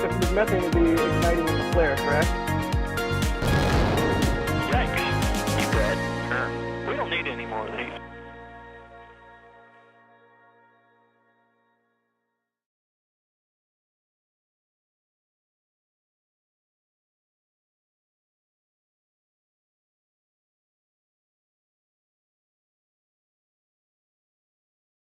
If the methane would be igniting in the flare, correct?